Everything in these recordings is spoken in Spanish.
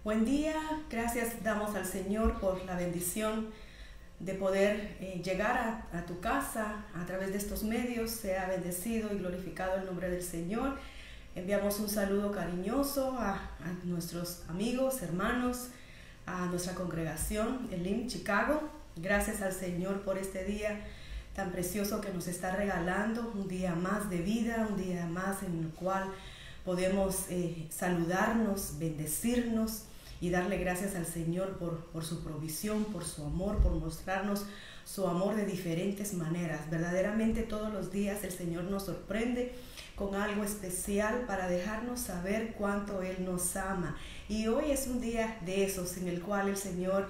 Buen día, gracias damos al Señor por la bendición de poder llegar a tu casa a través de estos medios. Sea bendecido y glorificado el nombre del Señor. Enviamos un saludo cariñoso a nuestros amigos, hermanos, a nuestra congregación, Elim, Chicago. Gracias al Señor por este día tan precioso que nos está regalando, un día más de vida, un día más en el cual podemos saludarnos, bendecirnos y darle gracias al Señor por su provisión, por su amor, por mostrarnos su amor de diferentes maneras. Verdaderamente todos los días el Señor nos sorprende con algo especial para dejarnos saber cuánto Él nos ama. Y hoy es un día de esos en el cual el Señor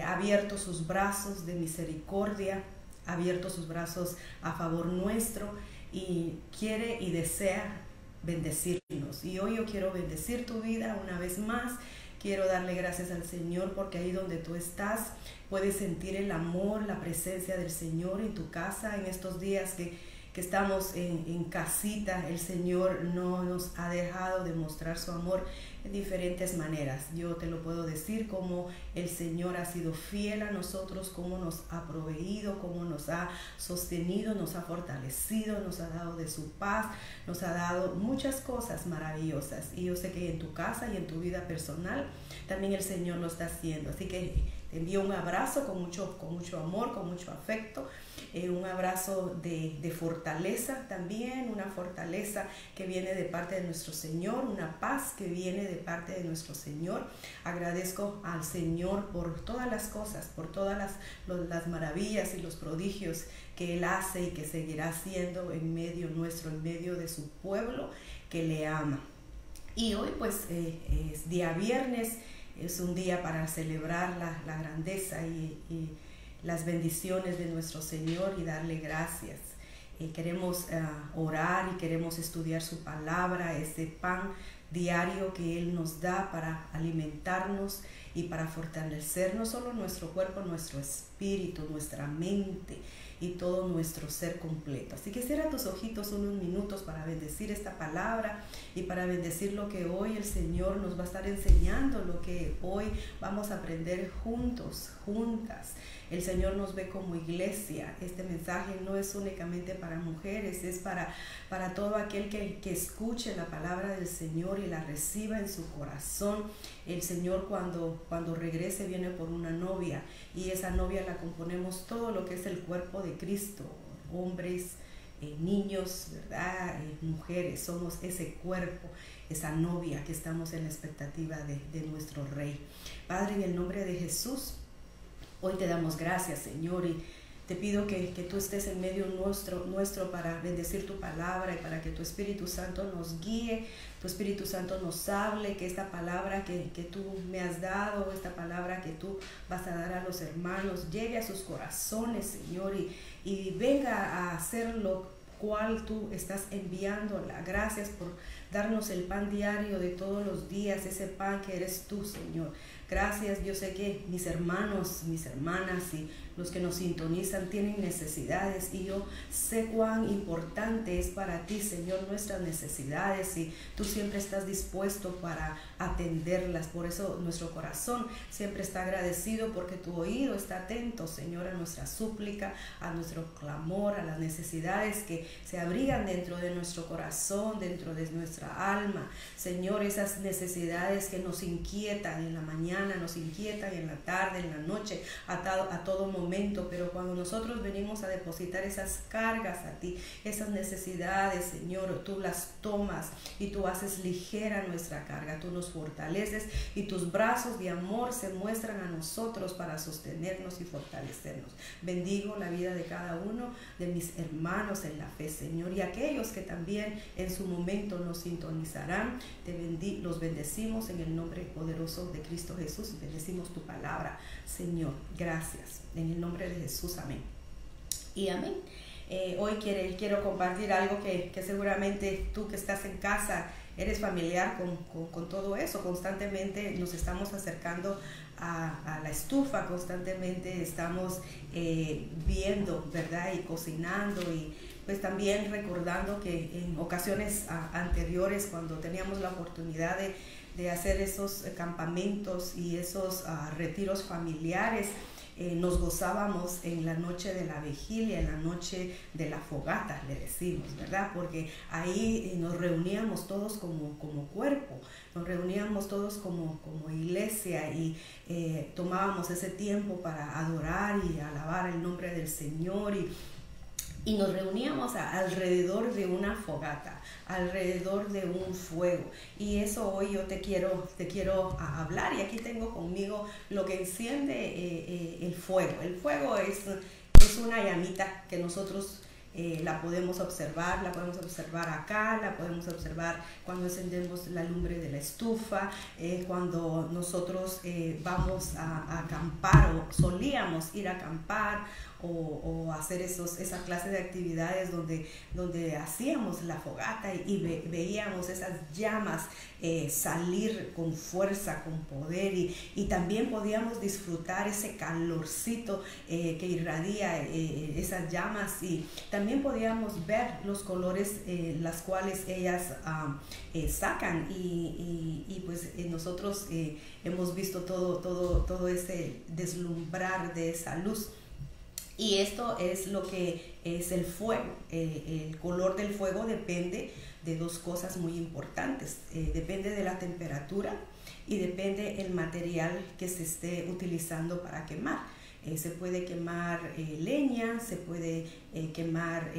ha abierto sus brazos de misericordia, ha abierto sus brazos a favor nuestro y quiere y desea bendecirnos. Y hoy yo quiero bendecir tu vida una vez más. Quiero darle gracias al Señor porque ahí donde tú estás puedes sentir el amor, la presencia del Señor en tu casa. En estos días que estamos en casita, el Señor no nos ha dejado de mostrar su amor en diferentes maneras. Yo te lo puedo decir, como el Señor ha sido fiel a nosotros, cómo nos ha proveído, cómo nos ha sostenido, nos ha fortalecido, nos ha dado de su paz, nos ha dado muchas cosas maravillosas. Y yo sé que en tu casa y en tu vida personal también el Señor lo está haciendo. Así que te envío un abrazo con mucho amor, con mucho afecto, un abrazo de fortaleza también, una fortaleza que viene de parte de nuestro Señor, una paz que viene de parte de nuestro Señor. Agradezco al Señor por todas las cosas, por todas las maravillas y los prodigios que Él hace y que seguirá haciendo en medio nuestro, en medio de su pueblo que le ama. Y hoy pues es día viernes. Es un día para celebrar la grandeza y las bendiciones de nuestro Señor y darle gracias. Queremos orar y queremos estudiar su palabra, ese pan diario que Él nos da para alimentarnos y para fortalecer no solo nuestro cuerpo, nuestro espíritu, nuestra mente y todo nuestro ser completo. Así que cierra tus ojitos unos minutos para bendecir esta palabra y para bendecir lo que hoy el Señor nos va a estar enseñando, lo que hoy vamos a aprender juntos, juntas. El Señor nos ve como iglesia. Este mensaje no es únicamente para mujeres, es para todo aquel que escuche la palabra del Señor y la reciba en su corazón. El Señor cuando regrese viene por una novia y esa novia la componemos todo lo que es el cuerpo de Cristo, hombres, niños, ¿verdad? Mujeres, somos ese cuerpo, esa novia que estamos en la expectativa de nuestro Rey. Padre, en el nombre de Jesús, hoy te damos gracias, Señor, y te pido que tú estés en medio nuestro para bendecir tu palabra y para que tu Espíritu Santo nos guíe, tu Espíritu Santo nos hable, que esta palabra que tú me has dado, esta palabra que tú vas a dar a los hermanos, llegue a sus corazones, Señor, y venga a hacer lo cual tú estás enviándola. Gracias por darnos el pan diario de todos los días, ese pan que eres tú, Señor. Gracias, yo sé que mis hermanos, mis hermanas y los que nos sintonizan tienen necesidades y yo sé cuán importante es para ti, Señor, nuestras necesidades y tú siempre estás dispuesto para atenderlas. Por eso nuestro corazón siempre está agradecido porque tu oído está atento, Señor, a nuestra súplica, a nuestro clamor, a las necesidades que se abrigan dentro de nuestro corazón, dentro de nuestra alma. Señor, esas necesidades que nos inquietan en la mañana, nos inquietan en la tarde, en la noche, a todo momento, pero cuando nosotros venimos a depositar esas cargas a ti, esas necesidades, Señor, tú las tomas y tú haces ligera nuestra carga, tú nos fortaleces y tus brazos de amor se muestran a nosotros para sostenernos y fortalecernos. Bendigo la vida de cada uno de mis hermanos en la fe, Señor, y aquellos que también en su momento nos sintonizarán, los bendecimos en el nombre poderoso de Cristo Jesús. Bendecimos tu palabra, Señor. Gracias. En el nombre de Jesús. Amén. Y amén. Hoy quiero compartir algo que seguramente tú que estás en casa eres familiar con todo eso. Constantemente nos estamos acercando a la estufa, constantemente estamos viendo, ¿verdad? Y cocinando y pues también recordando que en ocasiones anteriores, cuando teníamos la oportunidad de hacer esos campamentos y esos retiros familiares, nos gozábamos en la noche de la vigilia, en la noche de la fogata, le decimos, ¿verdad? Porque ahí nos reuníamos todos como cuerpo, nos reuníamos todos como iglesia y tomábamos ese tiempo para adorar y alabar el nombre del Señor y nos reuníamos alrededor de una fogata, alrededor de un fuego. Y eso hoy yo te quiero hablar, y aquí tengo conmigo lo que enciende el fuego. El fuego es una llamita que nosotros la podemos observar acá, la podemos observar cuando encendemos la lumbre de la estufa, cuando nosotros vamos a acampar o solíamos ir a acampar o hacer esa clase de actividades donde hacíamos la fogata y veíamos esas llamas salir con fuerza, con poder, y también podíamos disfrutar ese calorcito que irradia esas llamas, y también podíamos ver los colores las cuales ellas sacan, y pues nosotros hemos visto todo ese deslumbrar de esa luz. Y esto es lo que es el fuego. El color del fuego depende de dos cosas muy importantes. Depende de la temperatura y depende el material que se esté utilizando para quemar. Se puede quemar leña, se puede quemar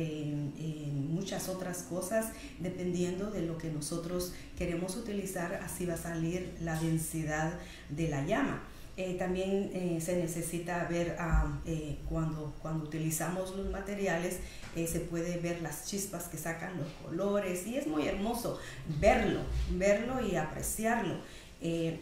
muchas otras cosas, dependiendo de lo que nosotros queremos utilizar. Así va a salir la densidad de la llama. También se necesita ver cuando utilizamos los materiales, se puede ver las chispas que sacan los colores, y es muy hermoso verlo y apreciarlo.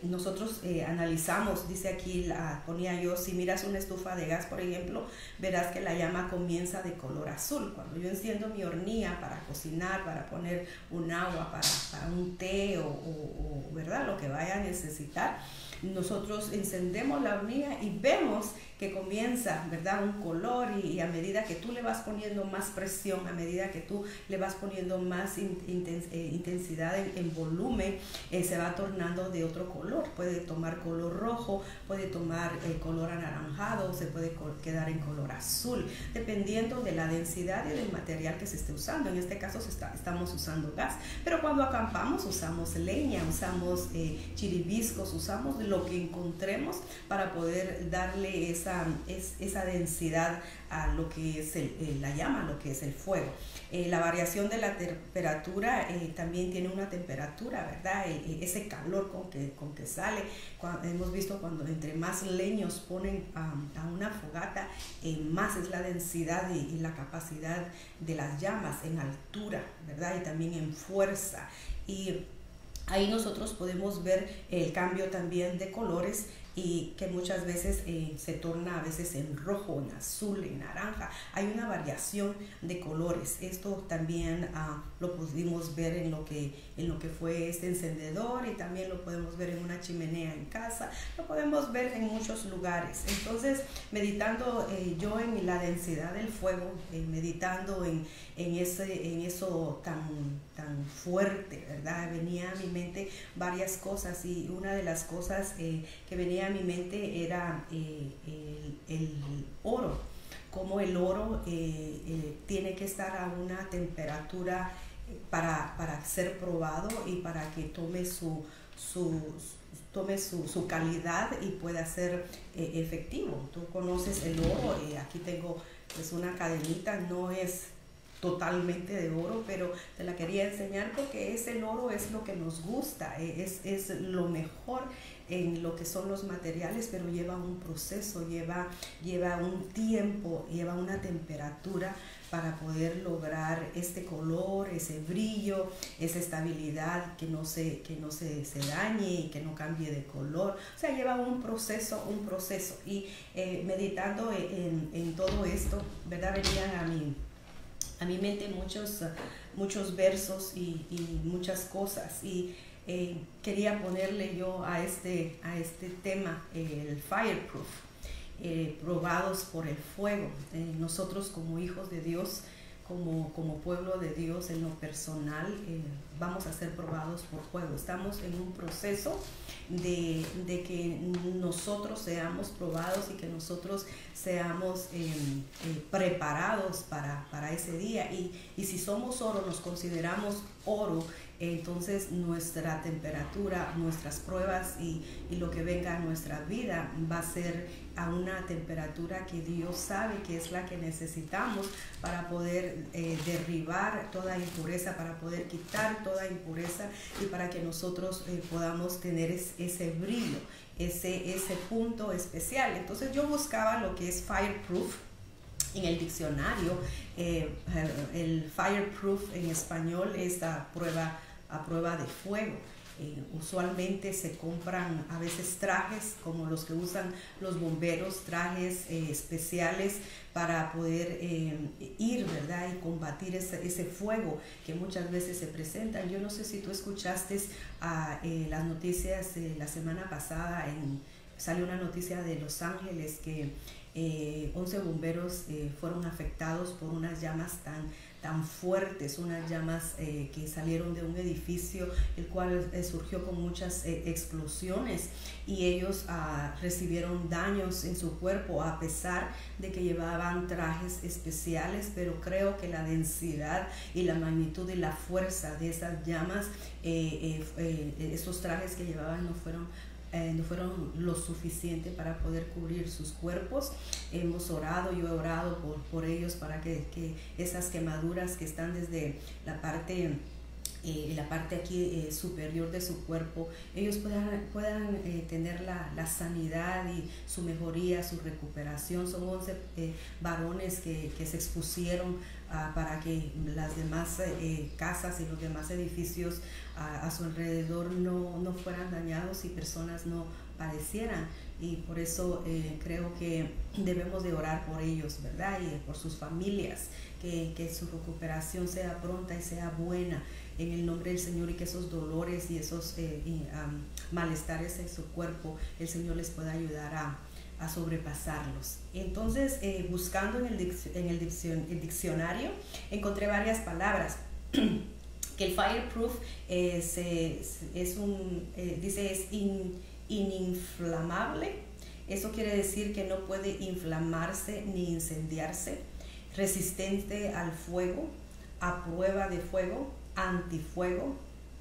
Nosotros analizamos, dice aquí, ponía yo, si miras una estufa de gas, por ejemplo, verás que la llama comienza de color azul. Cuando yo enciendo mi hornilla para cocinar, para poner un agua, para un té o ¿verdad?, lo que vaya a necesitar, nosotros encendemos la hornilla y vemos que comienza, ¿verdad?, un color, y a medida que tú le vas poniendo más presión, a medida que tú le vas poniendo más intensidad en volumen, se va tornando de otro color. Puede tomar color rojo, puede tomar color anaranjado, se puede quedar en color azul, dependiendo de la densidad y del material que se esté usando. En este caso estamos usando gas, pero cuando acampamos usamos leña, usamos chiribiscos, usamos lo que encontremos para poder darle esa densidad a lo que es la llama, lo que es el fuego. La variación de la temperatura también tiene una temperatura, ¿verdad? Ese calor con que sale. Hemos visto cuando entre más leños ponen a una fogata, más es la densidad y la capacidad de las llamas en altura, ¿verdad? Y también en fuerza. Y ahí nosotros podemos ver el cambio también de colores, y que muchas veces se torna a veces en rojo, en azul, en naranja. Hay una variación de colores. Esto también lo pudimos ver en lo que fue este encendedor, y también lo podemos ver en una chimenea en casa, lo podemos ver en muchos lugares. Entonces, meditando yo en la densidad del fuego, meditando en eso tan fuerte, ¿verdad? Venía a mi mente varias cosas, y una de las cosas que venía a mi mente era el oro, como el oro tiene que estar a una temperatura para ser probado y para que tome su calidad y pueda ser efectivo. Tú conoces el oro, aquí tengo pues una cadenita, no es totalmente de oro, pero te la quería enseñar porque el oro es lo que nos gusta, es lo mejor en lo que son los materiales, pero lleva un proceso, lleva un tiempo, lleva una temperatura para poder lograr este color, ese brillo, esa estabilidad, que no se dañe y que no cambie de color. O sea, lleva un proceso. Y meditando en todo esto, ¿verdad?, venían a mi mente muchos versos y muchas cosas, y quería ponerle yo a este tema el fireproof, probados por el fuego. Nosotros como hijos de Dios, como pueblo de Dios, en lo personal, vamos a ser probados por fuego. Estamos en un proceso de que nosotros seamos probados y que nosotros seamos preparados para ese día. Y si somos oro, nos consideramos oro, entonces nuestra temperatura, nuestras pruebas y lo que venga a nuestra vida va a ser a una temperatura que Dios sabe que es la que necesitamos para poder derribar toda impureza, para poder quitar toda impureza y para que nosotros podamos tener ese brillo, ese punto especial. Entonces yo buscaba lo que es fireproof en el diccionario. El fireproof en español es a prueba de fuego. Usualmente se compran a veces trajes como los que usan los bomberos, trajes especiales para poder ir, ¿verdad? Y combatir ese fuego que muchas veces se presentan. Yo no sé si tú escuchaste las noticias la semana pasada, salió una noticia de Los Ángeles que 11 bomberos fueron afectados por unas llamas tan fuertes, unas llamas que salieron de un edificio, el cual surgió con muchas explosiones, y ellos recibieron daños en su cuerpo a pesar de que llevaban trajes especiales. Pero creo que la densidad y la magnitud y la fuerza de esas llamas, esos trajes que llevaban no fueron lo suficiente para poder cubrir sus cuerpos. Hemos orado, yo he orado por ellos para que esas quemaduras que están desde la parte aquí superior de su cuerpo, ellos puedan tener la sanidad y su mejoría, su recuperación. Son 11 varones que se expusieron para que las demás casas y los demás edificios a su alrededor no fueran dañados y personas no padecieran. Y por eso creo que debemos de orar por ellos, ¿verdad? Y por sus familias, que su recuperación sea pronta y sea buena en el nombre del Señor, y que esos dolores y esos malestares en su cuerpo, el Señor les pueda ayudar a sobrepasarlos. Entonces, buscando en el diccionario, encontré varias palabras. Que el fireproof dice es ininflamable. Eso quiere decir que no puede inflamarse ni incendiarse, resistente al fuego, a prueba de fuego, antifuego,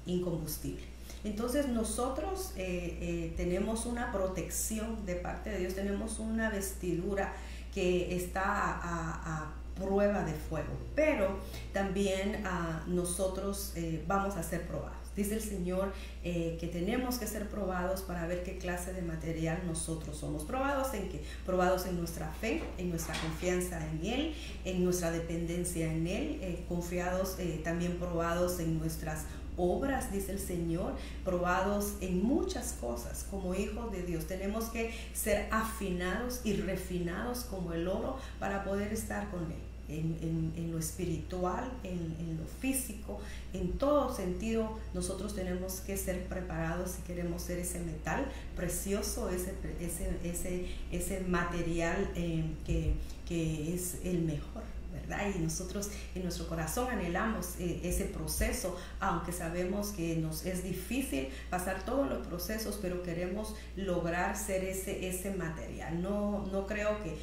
incombustible. Entonces nosotros tenemos una protección de parte de Dios, tenemos una vestidura que está a prueba de fuego, pero también nosotros vamos a ser probados. Dice el Señor que tenemos que ser probados para ver qué clase de material nosotros somos. ¿Probados en qué? Probados en nuestra fe, en nuestra confianza en Él, en nuestra dependencia en Él, confiados, también probados en nuestras obras, dice el Señor, probados en muchas cosas. Como hijos de Dios tenemos que ser afinados y refinados como el oro para poder estar con Él. En lo espiritual, en lo físico, en todo sentido, nosotros tenemos que ser preparados si queremos ser ese metal precioso, ese material que es el mejor, ¿verdad? Y nosotros en nuestro corazón anhelamos ese proceso, aunque sabemos que nos es difícil pasar todos los procesos, pero queremos lograr ser ese material. No creo que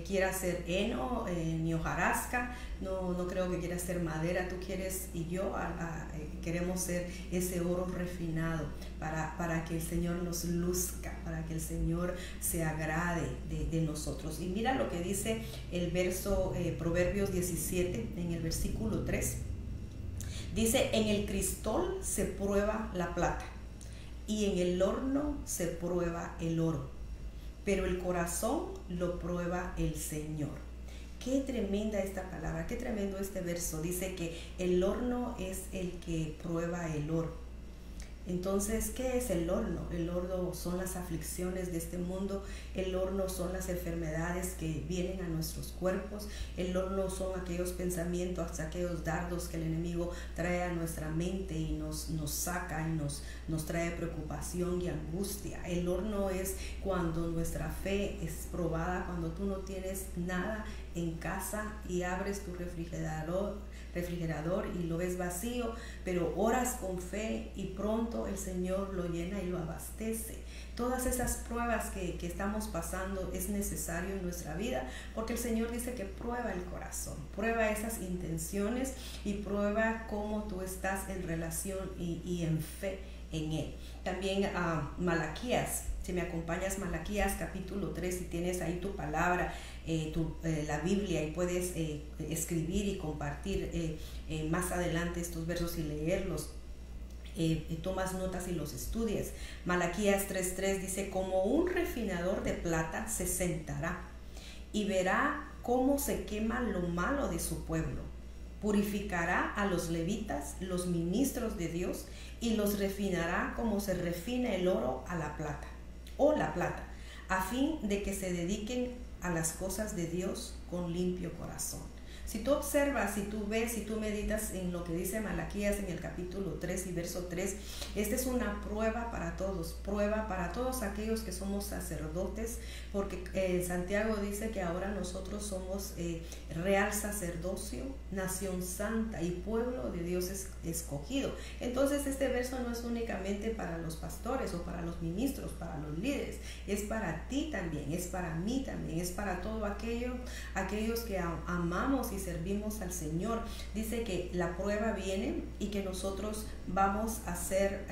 quieras ser heno ni hojarasca, no creo que quieras ser madera. Tú quieres, y yo queremos ser ese oro refinado para que el Señor nos luzca, para que el Señor se agrade de nosotros. Y mira lo que dice el verso Proverbios 17 en el versículo 3. Dice: en el crisol se prueba la plata y en el horno se prueba el oro, pero el corazón lo prueba el Señor. Qué tremenda esta palabra, qué tremendo este verso. Dice que el horno es el que prueba el oro. Entonces, ¿qué es el horno? El horno son las aflicciones de este mundo, el horno son las enfermedades que vienen a nuestros cuerpos, el horno son aquellos pensamientos, aquellos dardos que el enemigo trae a nuestra mente y nos saca y nos trae preocupación y angustia. El horno es cuando nuestra fe es probada, cuando tú no tienes nada en casa y abres tu refrigerador y lo ves vacío, pero oras con fe y pronto el Señor lo llena y lo abastece. Todas esas pruebas que estamos pasando es necesario en nuestra vida, porque el Señor dice que prueba el corazón, prueba esas intenciones y prueba cómo tú estás en relación y en fe en Él. También Malaquías, si me acompañas, Malaquías capítulo 3, si tienes ahí tu palabra, la Biblia, y puedes escribir y compartir más adelante estos versos y leerlos. Tomas notas y los estudies. Malaquías 3:3 dice: como un refinador de plata se sentará y verá cómo se quema lo malo de su pueblo. Purificará a los levitas, los ministros de Dios, y los refinará como se refina el oro a la plata, a fin de que se dediquen a las cosas de Dios con limpio corazón. Si tú observas, si tú ves, si tú meditas en lo que dice Malaquías en el capítulo 3 y verso 3, esta es una prueba para todos aquellos que somos sacerdotes, porque Santiago dice que ahora nosotros somos real sacerdocio, nación santa y pueblo de Dios escogido. Entonces este verso no es únicamente para los pastores o para los ministros, para los líderes, es para ti también, es para mí también, es para todos aquellos que amamos y servimos al Señor. Dice que la prueba viene y que nosotros vamos a ser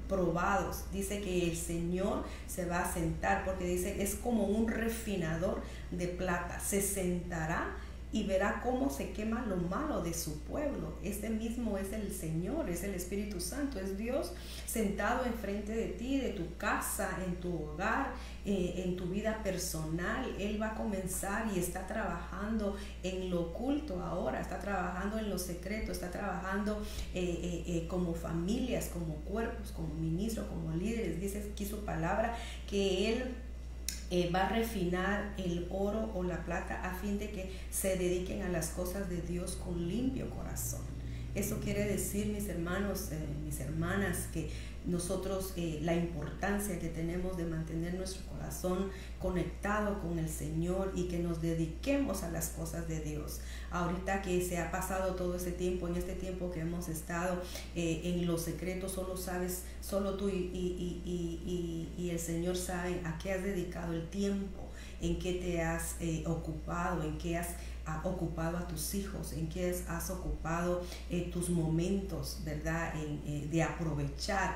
probados. Dice que el Señor se va a sentar, porque dice es como un refinador de plata, se sentará y verá cómo se quema lo malo de su pueblo. Este mismo es el Señor, es el Espíritu Santo, es Dios sentado enfrente de ti, de tu casa, en tu hogar, en tu vida personal. Él va a comenzar y está trabajando en lo oculto ahora, está trabajando en lo secreto, está trabajando como familias, como cuerpos, como ministros, como líderes. Dice aquí su palabra que Él va a refinar el oro o la plata a fin de que se dediquen a las cosas de Dios con limpio corazón. Eso quiere decir, mis hermanos, mis hermanas, que nosotros la importancia que tenemos de mantener nuestro corazón conectado con el Señor y que nos dediquemos a las cosas de Dios. Ahorita que se ha pasado todo ese tiempo, en este tiempo que hemos estado en los secretos, solo tú y el Señor saben a qué has dedicado el tiempo, en qué te has ocupado, en qué has ocupado a tus hijos, en qué has ocupado tus momentos, ¿verdad? De aprovechar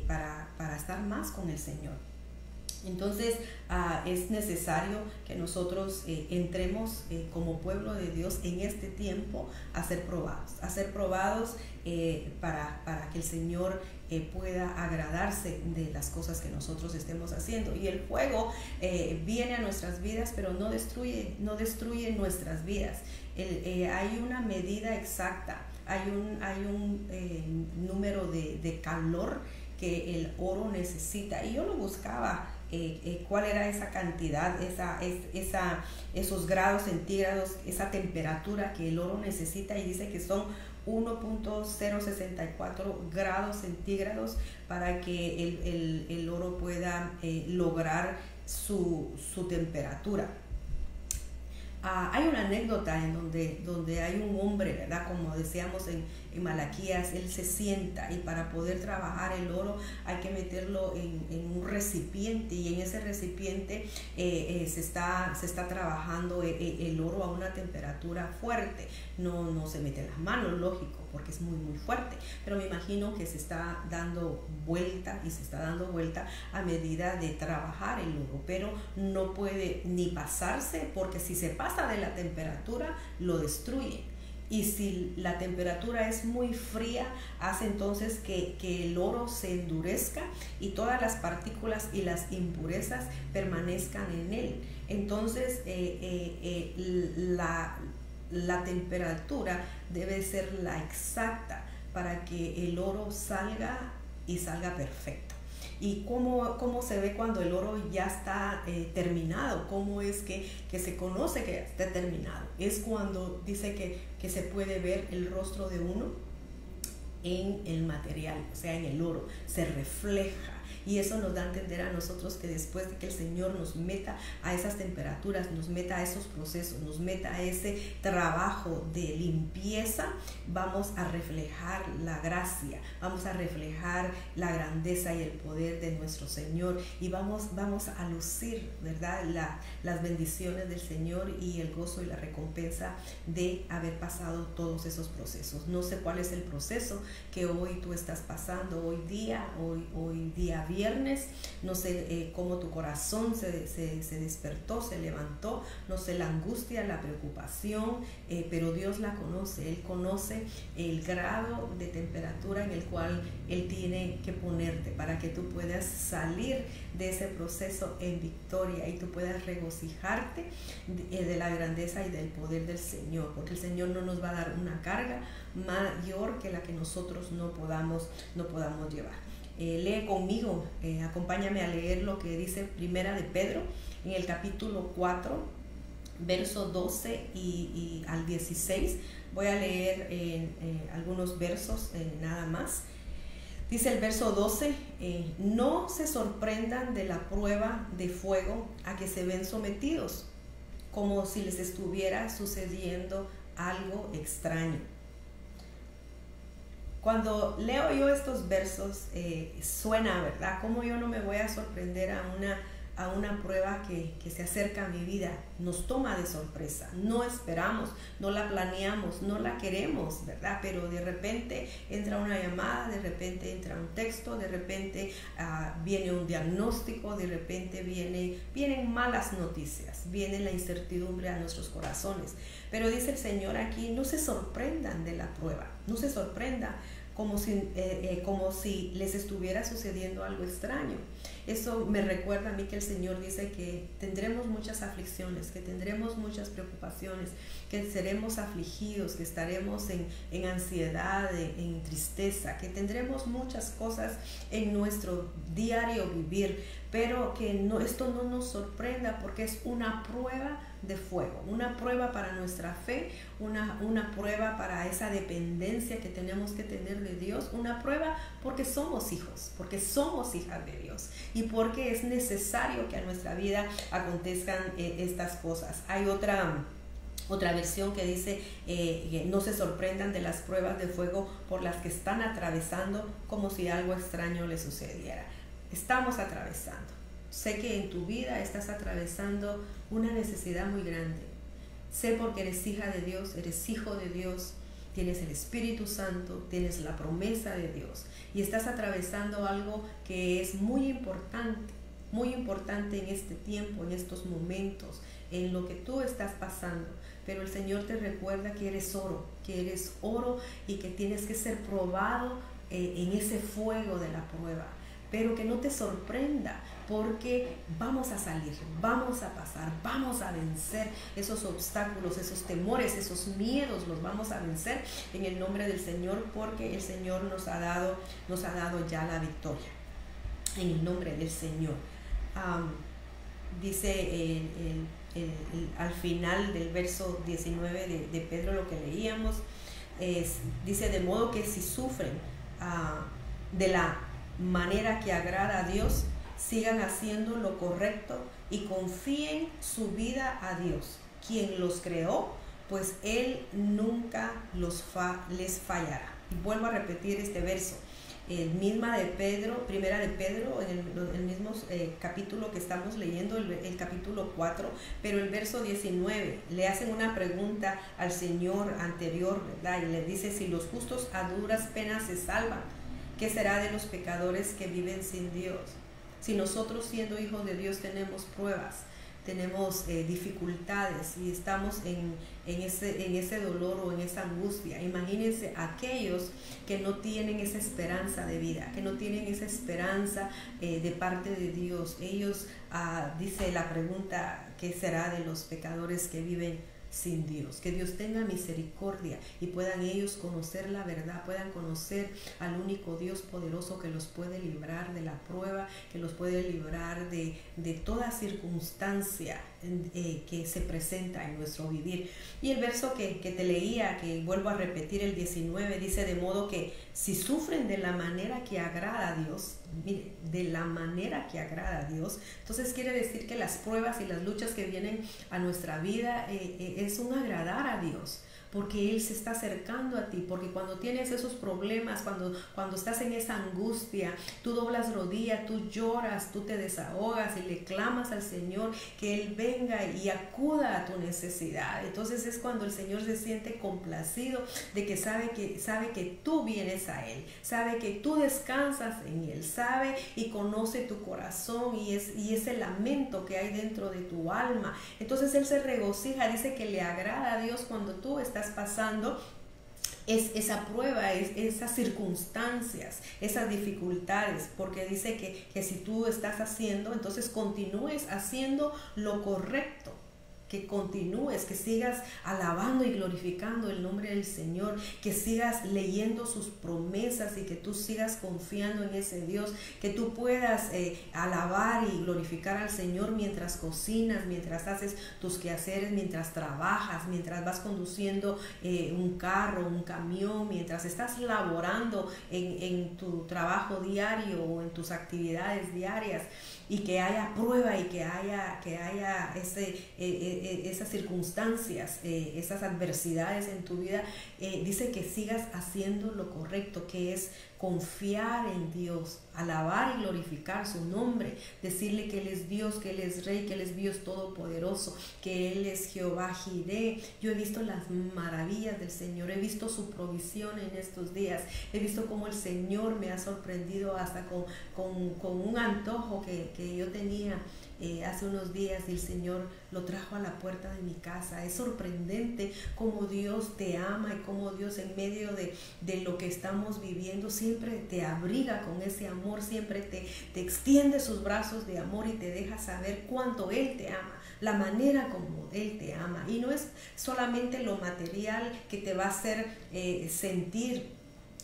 para estar más con el Señor. Entonces es necesario que nosotros entremos como pueblo de Dios en este tiempo a ser probados para que el Señor pueda agradarse de las cosas que nosotros estemos haciendo. Y el fuego viene a nuestras vidas, pero no destruye nuestras vidas. Hay una medida exacta, hay un número de calor que el oro necesita, y yo lo buscaba cuál era esa cantidad, esos grados centígrados, esa temperatura que el oro necesita, y dice que son 1.064 grados centígrados para que el oro pueda lograr su temperatura. Hay una anécdota en donde hay un hombre, ¿verdad? Como decíamos en Malaquías, él se sienta, y para poder trabajar el oro hay que meterlo en un recipiente, y en ese recipiente se está trabajando el oro a una temperatura fuerte. No se mete en las manos, lógico, porque es muy muy fuerte, pero me imagino que se está dando vuelta a medida de trabajar el oro, pero no puede ni pasarse, porque si se pasa de la temperatura lo destruye. Y si la temperatura es muy fría, hace entonces que el oro se endurezca y todas las partículas y las impurezas permanezcan en él. Entonces la temperatura debe ser la exacta para que el oro salga perfecto. ¿Y cómo se ve cuando el oro ya está terminado? ¿Cómo es que se conoce que está terminado? Es cuando dice que se puede ver el rostro de uno en el material, o sea, en el oro. Se refleja Y eso nos da a entender a nosotros que después de que el Señor nos meta a esas temperaturas, nos meta a esos procesos, nos meta a ese trabajo de limpieza, vamos a reflejar la gracia, vamos a reflejar la grandeza y el poder de nuestro Señor, y vamos a lucir, ¿verdad?, las bendiciones del Señor y el gozo y la recompensa de haber pasado todos esos procesos. No sé cuál es el proceso que hoy tú estás pasando, hoy día viernes. No sé cómo tu corazón se despertó, se levantó, no sé la angustia, la preocupación, pero Dios la conoce. Él conoce el grado de temperatura en el cual Él tiene que ponerte para que tú puedas salir de ese proceso en victoria y tú puedas regocijarte de la grandeza y del poder del Señor, porque el Señor no nos va a dar una carga mayor que la que nosotros no podamos llevar. Lee conmigo, acompáñame a leer lo que dice Primera de Pedro en el capítulo 4, verso 12 y al 16. Voy a leer algunos versos nada más. Dice el verso 12, no se sorprendan de la prueba de fuego a que se ven sometidos, como si les estuviera sucediendo algo extraño. Cuando leo yo estos versos, suena, ¿verdad? ¿Cómo yo no me voy a sorprender a una prueba que se acerca a mi vida? Nos toma de sorpresa, no esperamos, no la planeamos, no la queremos, ¿verdad? Pero de repente entra una llamada, de repente entra un texto, de repente viene un diagnóstico, de repente vienen malas noticias, viene la incertidumbre a nuestros corazones. Pero dice el Señor aquí, no se sorprendan de la prueba, no se sorprendan como si les estuviera sucediendo algo extraño. Eso me recuerda a mí que el Señor dice que tendremos muchas aflicciones, que tendremos muchas preocupaciones, que seremos afligidos, que estaremos en ansiedad, en tristeza, que tendremos muchas cosas en nuestro diario vivir, pero que esto no nos sorprenda, porque es una prueba de fuego, una prueba para nuestra fe, una prueba para esa dependencia que tenemos que tener de Dios, una prueba porque somos hijos, porque somos hijas de Dios y porque es necesario que a nuestra vida acontezcan estas cosas. Hay otra versión que dice no se sorprendan de las pruebas de fuego por las que están atravesando, como si algo extraño les sucediera. Estamos atravesando. Sé que en tu vida estás atravesando una necesidad muy grande. Sé porque eres hija de Dios, eres hijo de Dios, tienes el Espíritu Santo, tienes la promesa de Dios y estás atravesando algo que es muy importante en este tiempo, en estos momentos, en lo que tú estás pasando. Pero el Señor te recuerda que eres oro y que tienes que ser probado en ese fuego de la prueba. Pero que no te sorprenda, porque vamos a salir, vamos a pasar, vamos a vencer esos obstáculos, esos temores, esos miedos, los vamos a vencer en el nombre del Señor, porque el Señor nos ha dado ya la victoria, en el nombre del Señor. Dice al final del verso 19 de Pedro, lo que leíamos, dice: de modo que si sufren de la manera que agrada a Dios, sigan haciendo lo correcto y confíen su vida a Dios, quien los creó, pues Él nunca les fallará. Y vuelvo a repetir este verso, Primera de Pedro, en el mismo capítulo que estamos leyendo, el capítulo 4, pero el verso 19, le hacen una pregunta al Señor anterior, ¿verdad? Y le dice: si los justos a duras penas se salvan, ¿qué será de los pecadores que viven sin Dios? Si nosotros, siendo hijos de Dios, tenemos pruebas, tenemos dificultades y estamos en ese dolor o en esa angustia, imagínense aquellos que no tienen esa esperanza de vida, que no tienen esa esperanza de parte de Dios. Ellos, dice la pregunta, ¿qué será de los pecadores que viven sin Dios? Que Dios tenga misericordia y puedan ellos conocer la verdad, puedan conocer al único Dios poderoso que los puede librar de la prueba, que los puede librar de toda circunstancia que se presenta en nuestro vivir. Y el verso que te leía, que vuelvo a repetir, el 19, dice: de modo que si sufren de la manera que agrada a Dios, mire, de la manera que agrada a Dios. Entonces quiere decir que las pruebas y las luchas que vienen a nuestra vida es un agradar a Dios, porque Él se está acercando a ti, porque cuando tienes esos problemas, cuando estás en esa angustia, tú doblas rodillas, tú lloras, tú te desahogas y le clamas al Señor que Él venga y acuda a tu necesidad. Entonces es cuando el Señor se siente complacido de que sabe que tú vienes a Él, sabe que tú descansas en Él, sabe y conoce tu corazón y ese lamento que hay dentro de tu alma. Entonces Él se regocija, dice que le agrada a Dios cuando tú estás pasando esa prueba, esas circunstancias, esas dificultades, porque dice que si tú estás haciendo, entonces continúes haciendo lo correcto, que continúes, que sigas alabando y glorificando el nombre del Señor, que sigas leyendo sus promesas y que tú sigas confiando en ese Dios, que tú puedas alabar y glorificar al Señor mientras cocinas, mientras haces tus quehaceres, mientras trabajas, mientras vas conduciendo un carro, un camión, mientras estás laborando en tu trabajo diario o en tus actividades y que haya prueba y que haya esas circunstancias, esas adversidades en tu vida, dice que sigas haciendo lo correcto, que es confiar en Dios, alabar y glorificar su nombre, decirle que Él es Dios, que Él es Rey, que Él es Dios Todopoderoso, que Él es Jehová Jireh. Yo he visto las maravillas del Señor, he visto su provisión en estos días, he visto cómo el Señor me ha sorprendido hasta con un antojo que yo tenía hace unos días y el Señor lo trajo a la puerta de mi casa. Es sorprendente cómo Dios te ama y cómo Dios en medio de lo que estamos viviendo siempre te abriga con ese amor, siempre te extiende sus brazos de amor y te deja saber cuánto Él te ama, la manera como Él te ama. Y no es solamente lo material que te va a hacer sentir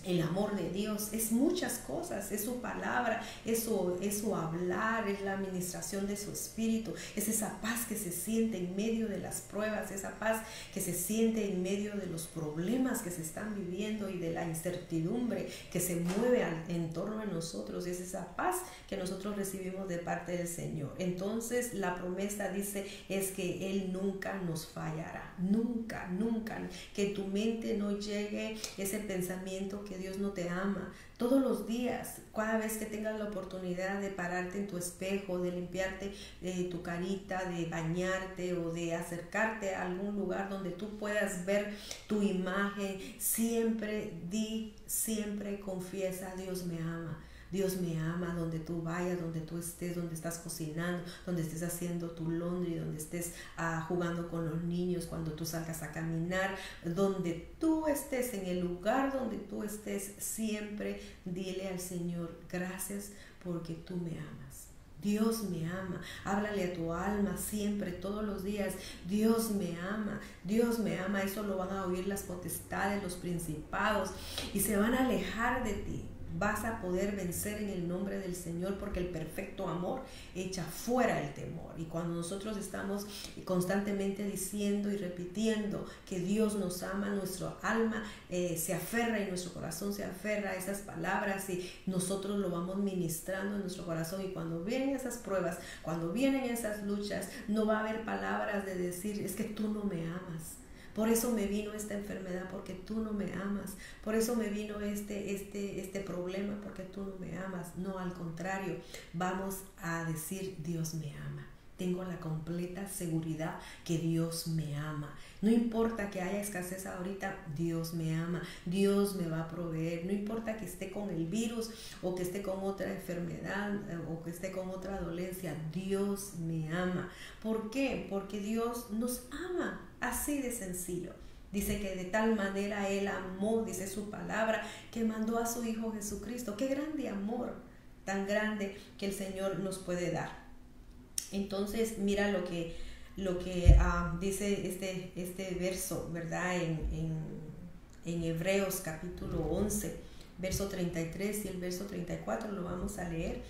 el amor de Dios, es muchas cosas, es su palabra, es su hablar, es la administración de su espíritu, es esa paz que se siente en medio de las pruebas, esa paz que se siente en medio de los problemas que se están viviendo y de la incertidumbre que se mueve en torno a nosotros, es esa paz que nosotros recibimos de parte del Señor. Entonces la promesa dice es que Él nunca nos fallará, nunca, nunca, que tu mente no llegue ese pensamiento que Dios no te ama. Todos los días, cada vez que tengas la oportunidad de pararte en tu espejo, de limpiarte tu carita, de bañarte o de acercarte a algún lugar donde tú puedas ver tu imagen, siempre siempre confiesa: Dios me ama. Dios me ama, donde tú vayas, donde tú estés, donde estás cocinando, donde estés haciendo tu laundry, donde estés jugando con los niños, cuando tú salgas a caminar, donde tú estés, en el lugar donde tú estés, siempre dile al Señor: gracias porque tú me amas. Dios me ama. Háblale a tu alma siempre, todos los días: Dios me ama, Dios me ama. Eso lo van a oír las potestades, los principados, y se van a alejar de ti. Vas a poder vencer en el nombre del Señor, porque el perfecto amor echa fuera el temor. Y cuando nosotros estamos constantemente diciendo y repitiendo que Dios nos ama, nuestro alma se aferra y nuestro corazón se aferra a esas palabras y nosotros lo vamos ministrando en nuestro corazón. Y cuando vienen esas pruebas, cuando vienen esas luchas, no va a haber palabras de decir: es que tú no me amas. Por eso me vino esta enfermedad, porque tú no me amas. Por eso me vino este problema, porque tú no me amas. No, al contrario, vamos a decir: Dios me ama. Tengo la completa seguridad que Dios me ama. No importa que haya escasez ahorita, Dios me ama. Dios me va a proveer. No importa que esté con el virus o que esté con otra enfermedad o que esté con otra dolencia, Dios me ama. ¿Por qué? Porque Dios nos ama. Así de sencillo. Dice que de tal manera Él amó, dice su palabra, que mandó a su Hijo Jesucristo. Qué grande amor, tan grande que el Señor nos puede dar. Entonces mira lo que dice este verso, ¿verdad? En Hebreos capítulo 11, verso 33 y el verso 34 lo vamos a leer.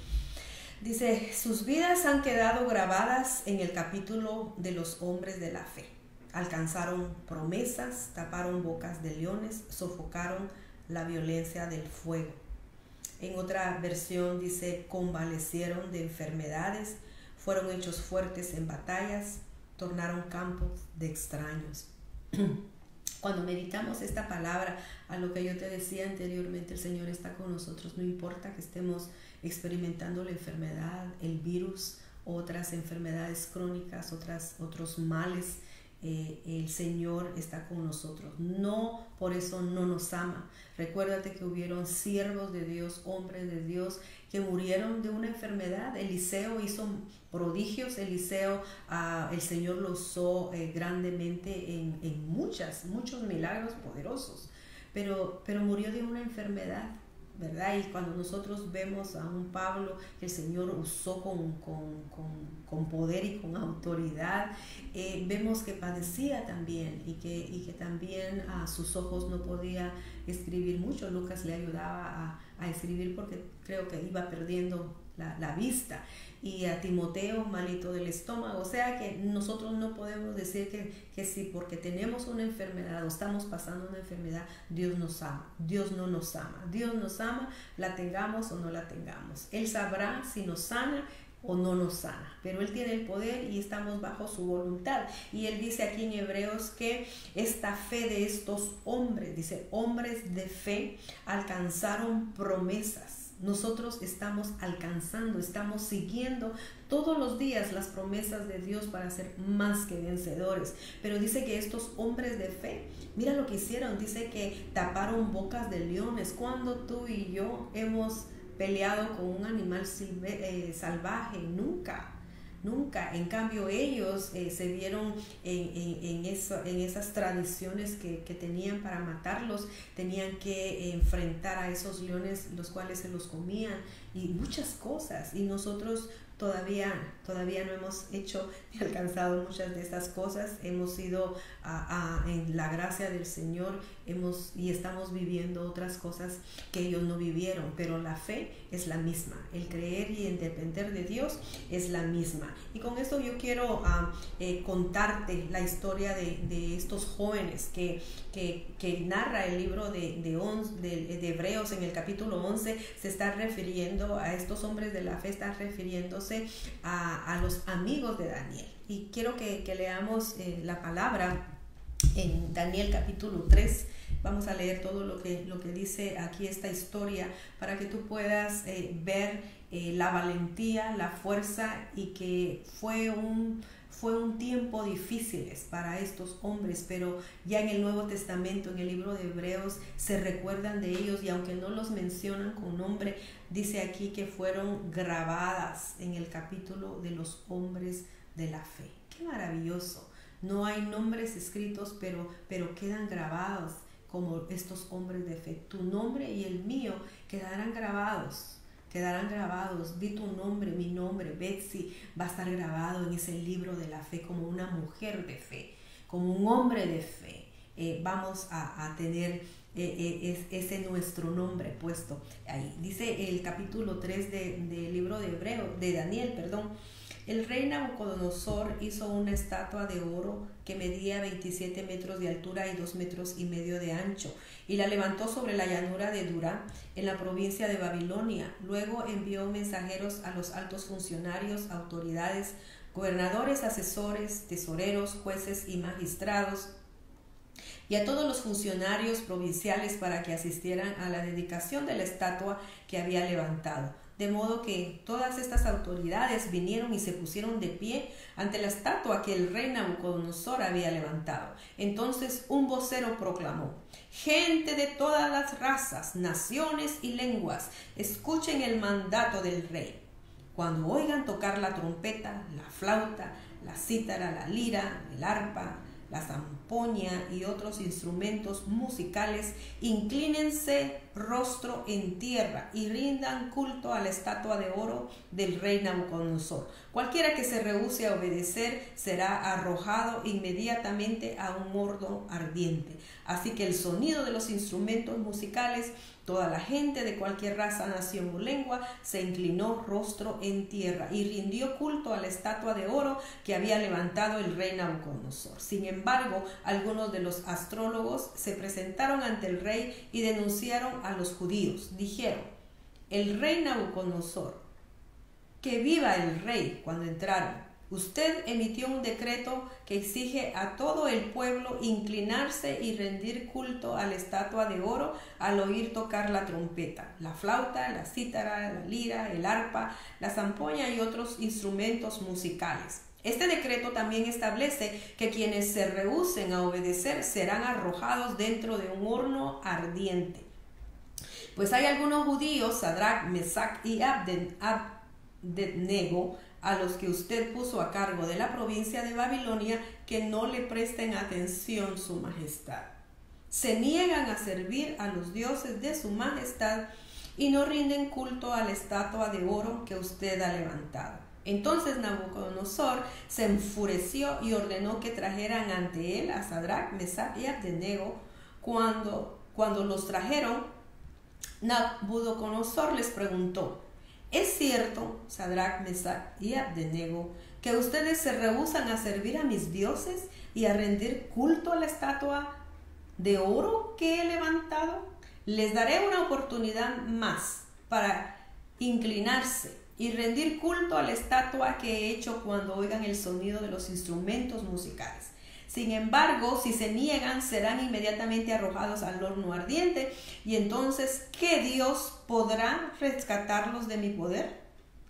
Dice: sus vidas han quedado grabadas en el capítulo de los hombres de la fe. Alcanzaron promesas, taparon bocas de leones, sofocaron la violencia del fuego. En otra versión dice, convalecieron de enfermedades, fueron hechos fuertes en batallas, tornaron campos de extraños. Cuando meditamos esta palabra, a lo que yo te decía anteriormente, el Señor está con nosotros. No importa que estemos experimentando la enfermedad, el virus, otras enfermedades crónicas, otros males, el Señor está con nosotros. No, por eso no nos ama. Recuérdate que hubieron siervos de Dios, hombres de Dios, que murieron de una enfermedad. Eliseo hizo prodigios. Eliseo, el Señor lo usó grandemente en muchos milagros poderosos, pero murió de una enfermedad, ¿verdad? Y cuando nosotros vemos a un Pablo que el Señor usó con poder y con autoridad, vemos que padecía también y que también a sus ojos no podía escribir mucho. Lucas le ayudaba a escribir porque creo que iba perdiendo la vista, y a Timoteo malito del estómago. O sea que nosotros no podemos decir que si porque tenemos una enfermedad o estamos pasando una enfermedad, Dios nos ama. Dios no nos ama. Dios nos ama, la tengamos o no la tengamos. Él sabrá si nos sana o no nos sana, pero Él tiene el poder y estamos bajo su voluntad. Y Él dice aquí en Hebreos que esta fe de estos hombres, dice, hombres de fe alcanzaron promesas. Nosotros estamos alcanzando, estamos siguiendo todos los días las promesas de Dios para ser más que vencedores. Pero dice que estos hombres de fe, mira lo que hicieron, dice que taparon bocas de leones. Cuando tú y yo hemos peleado con un animal salvaje? Nunca. En cambio ellos se vieron en esas tradiciones que tenían para matarlos. Tenían que enfrentar a esos leones, los cuales se los comían, y muchas cosas. Y nosotros todavía no hemos hecho ni alcanzado muchas de estas cosas. Hemos ido en la gracia del Señor y estamos viviendo otras cosas que ellos no vivieron, pero la fe es la misma. El creer y el depender de Dios es la misma. Y con esto yo quiero contarte la historia de estos jóvenes que narra el libro de Hebreos. En el capítulo 11 se está refiriendo a estos hombres de la fe, está refiriéndose a los amigos de Daniel. Y quiero que leamos la palabra en Daniel capítulo 3. Vamos a leer todo lo que dice aquí esta historia para que tú puedas ver la valentía, la fuerza, y que fue un tiempo difícil para estos hombres, pero ya en el Nuevo Testamento, en el libro de Hebreos, se recuerdan de ellos, y aunque no los mencionan con nombre, dice aquí que fueron grabadas en el capítulo de los hombres de la fe. ¡Qué maravilloso! No hay nombres escritos, pero quedan grabados como estos hombres de fe. Tu nombre y el mío quedarán grabados. Di tu nombre, mi nombre, Betsy, va a estar grabado en ese libro de la fe como una mujer de fe, como un hombre de fe. Vamos a tener ese nuestro nombre puesto ahí. Dice el capítulo 3 del libro de Daniel. El rey Nabucodonosor hizo una estatua de oro que medía 27 metros de altura y 2,5 metros de ancho, y la levantó sobre la llanura de Dura, en la provincia de Babilonia. Luego envió mensajeros a los altos funcionarios, autoridades, gobernadores, asesores, tesoreros, jueces y magistrados, y a todos los funcionarios provinciales para que asistieran a la dedicación de la estatua que había levantado. De modo que todas estas autoridades vinieron y se pusieron de pie ante la estatua que el rey Nabucodonosor había levantado. Entonces un vocero proclamó: gente de todas las razas, naciones y lenguas, escuchen el mandato del rey. Cuando oigan tocar la trompeta, la flauta, la cítara, la lira, el arpa, la zampoña y otros instrumentos musicales, inclínense rostro en tierra y rindan culto a la estatua de oro del rey Nabucodonosor. Cualquiera que se rehúse a obedecer será arrojado inmediatamente a un horno ardiente. Así que el sonido de los instrumentos musicales, toda la gente de cualquier raza, nación o lengua se inclinó rostro en tierra y rindió culto a la estatua de oro que había levantado el rey Nabucodonosor. Sin embargo, algunos de los astrólogos se presentaron ante el rey y denunciaron a los judíos. Dijeron: el rey Nabucodonosor. Que viva el rey. Cuando entraron, usted emitió un decreto que exige a todo el pueblo inclinarse y rendir culto a la estatua de oro al oír tocar la trompeta, la flauta, la cítara, la lira, el arpa, la zampoña y otros instrumentos musicales. Este decreto también establece que quienes se rehúsen a obedecer serán arrojados dentro de un horno ardiente. Pues hay algunos judíos, Sadrach, Mesach y Abednego, a los que usted puso a cargo de la provincia de Babilonia, que no le presten atención, su majestad. Se niegan a servir a los dioses de su majestad y no rinden culto a la estatua de oro que usted ha levantado. Entonces Nabucodonosor se enfureció y ordenó que trajeran ante él a Sadrach, Mesach y Abednego. Cuando los trajeron, Nabucodonosor les preguntó: ¿es cierto, Sadrach, Mesach y Abednego, que ustedes se rehúsan a servir a mis dioses y a rendir culto a la estatua de oro que he levantado? Les daré una oportunidad más para inclinarse y rendir culto a la estatua que he hecho cuando oigan el sonido de los instrumentos musicales. Sin embargo, si se niegan, serán inmediatamente arrojados al horno ardiente. Y entonces, ¿qué Dios podrá rescatarlos de mi poder?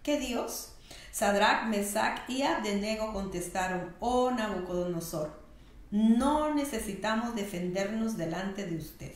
¿Qué Dios? Sadrach, Mesach y Abednego contestaron: oh Nabucodonosor, no necesitamos defendernos delante de usted.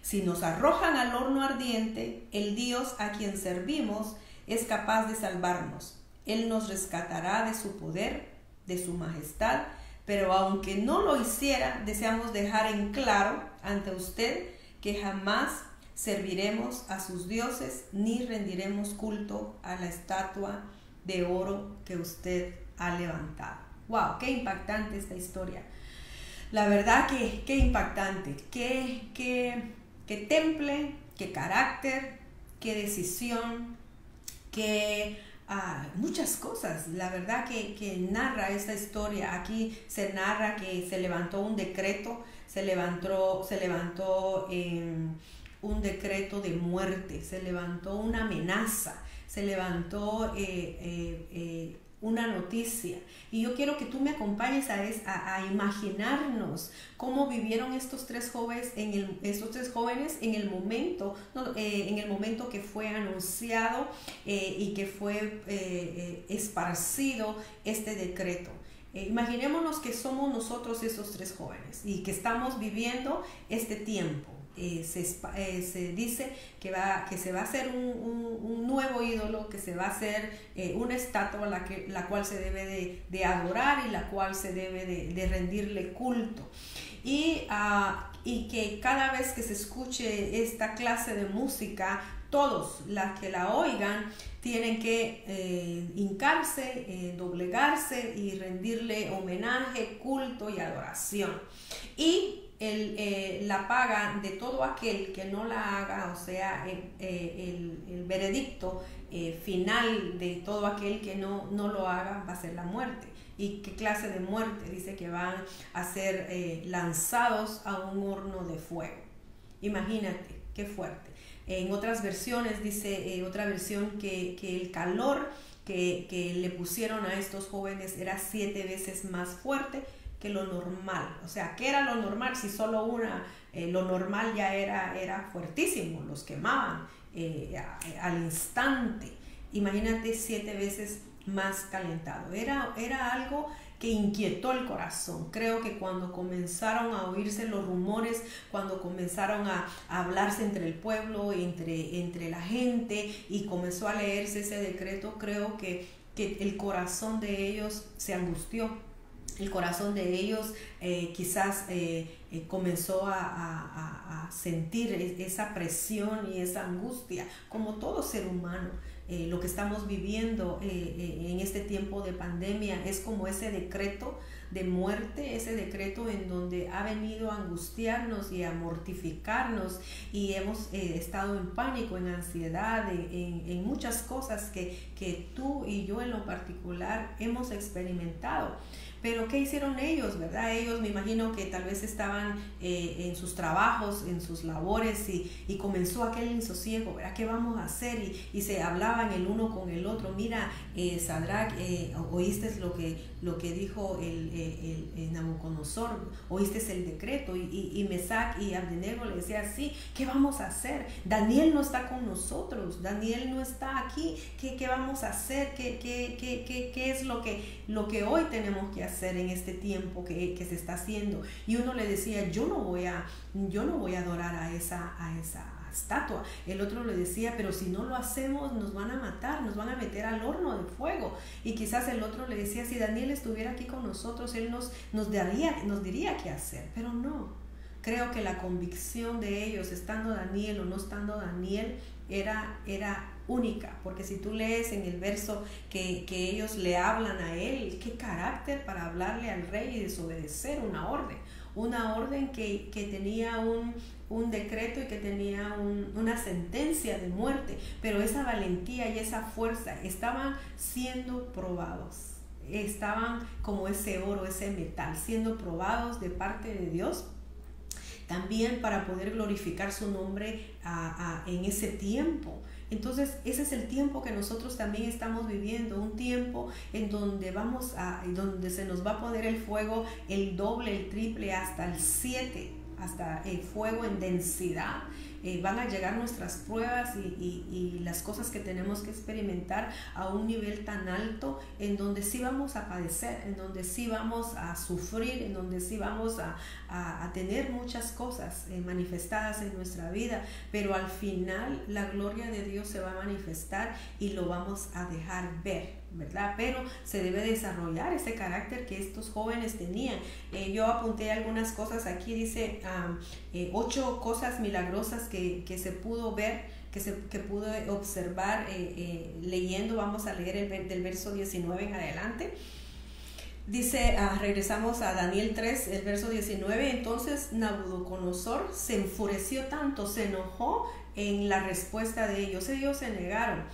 Si nos arrojan al horno ardiente, el Dios a quien servimos es capaz de salvarnos. Él nos rescatará de su poder, de su majestad, pero aunque no lo hiciera, deseamos dejar en claro ante usted que jamás serviremos a sus dioses ni rendiremos culto a la estatua de oro que usted ha levantado. ¡Wow! ¡Qué impactante esta historia! La verdad que qué impactante, qué temple, qué carácter, qué decisión, muchas cosas. La verdad que narra esta historia. Aquí se narra que se levantó un decreto, se levantó un decreto de muerte, se levantó una amenaza, se levantó una noticia. Y yo quiero que tú me acompañes a imaginarnos cómo vivieron estos tres jóvenes en el momento que fue anunciado y que fue esparcido este decreto. Imaginémonos que somos nosotros esos tres jóvenes y que estamos viviendo este tiempo. Se dice que se va a hacer un nuevo ídolo, que se va a hacer una estatua la cual se debe de adorar y la cual se debe de rendirle culto. Y que cada vez que se escuche esta clase de música, todos las que la oigan tienen que hincarse, doblegarse y rendirle homenaje, culto y adoración. Y la paga de todo aquel que no la haga, o sea, el veredicto final de todo aquel que no lo haga, va a ser la muerte. ¿Y qué clase de muerte? Dice que van a ser lanzados a un horno de fuego. Imagínate, qué fuerte. En otras versiones dice, otra versión, que el calor que le pusieron a estos jóvenes era 7 veces más fuerte que lo normal. O sea, ¿qué era lo normal? Si solo lo normal ya era fuertísimo, los quemaban al instante. Imagínate 7 veces más calentado. Era algo que inquietó el corazón. Creo que cuando comenzaron a oírse los rumores, cuando comenzaron a hablarse entre el pueblo, entre la gente, y comenzó a leerse ese decreto, creo que el corazón de ellos se angustió. El corazón de ellos quizás comenzó a sentir esa presión y esa angustia, como todo ser humano. Lo que estamos viviendo en este tiempo de pandemia es como ese decreto de muerte, ese decreto en donde ha venido a angustiarnos y a mortificarnos, y hemos estado en pánico, en ansiedad, en muchas cosas que tú y yo en lo particular hemos experimentado. Pero ¿qué hicieron ellos, verdad? Ellos, me imagino que tal vez estaban en sus trabajos, en sus labores, y comenzó aquel insosiego, ¿verdad? ¿Qué vamos a hacer? Y se hablaban el uno con el otro. Mira, Sadrach, oíste lo que dijo el Nabucodonosor, oíste el decreto, y Mesac y Abednego le decía, sí, ¿qué vamos a hacer? Daniel no está con nosotros, Daniel no está aquí, ¿qué vamos a hacer? ¿Qué es lo que hoy tenemos que hacer en este tiempo que se está haciendo? Y uno le decía, yo no voy a adorar a esa estatua. El otro le decía, pero si no lo hacemos nos van a matar, nos van a meter al horno de fuego. Y quizás el otro le decía, si Daniel estuviera aquí con nosotros, él nos diría qué hacer. Pero no, creo que la convicción de ellos, estando Daniel o no estando Daniel, era única, porque si tú lees en el verso que ellos le hablan a él, qué carácter para hablarle al rey y desobedecer una orden que tenía un decreto y que tenía una sentencia de muerte, pero esa valentía y esa fuerza estaban siendo probados, estaban como ese oro, ese metal, siendo probados de parte de Dios, también para poder glorificar su nombre en ese tiempo. Entonces ese es el tiempo que nosotros también estamos viviendo, un tiempo en donde donde se nos va a poner el fuego el doble, el triple, hasta el 7, hasta el fuego en densidad. Van a llegar nuestras pruebas y las cosas que tenemos que experimentar a un nivel tan alto, en donde sí vamos a padecer, en donde sí vamos a sufrir, en donde sí vamos a tener muchas cosas manifestadas en nuestra vida, pero al final la gloria de Dios se va a manifestar y lo vamos a dejar ver, ¿verdad? Pero se debe desarrollar ese carácter que estos jóvenes tenían. Yo apunté algunas cosas aquí, dice 8 cosas milagrosas que se pudo ver, que pude observar leyendo. Vamos a leer del verso 19 en adelante. Dice, regresamos a Daniel 3, el verso 19. Entonces Nabucodonosor se enfureció tanto, se enojó en la respuesta de ellos. Ellos se negaron.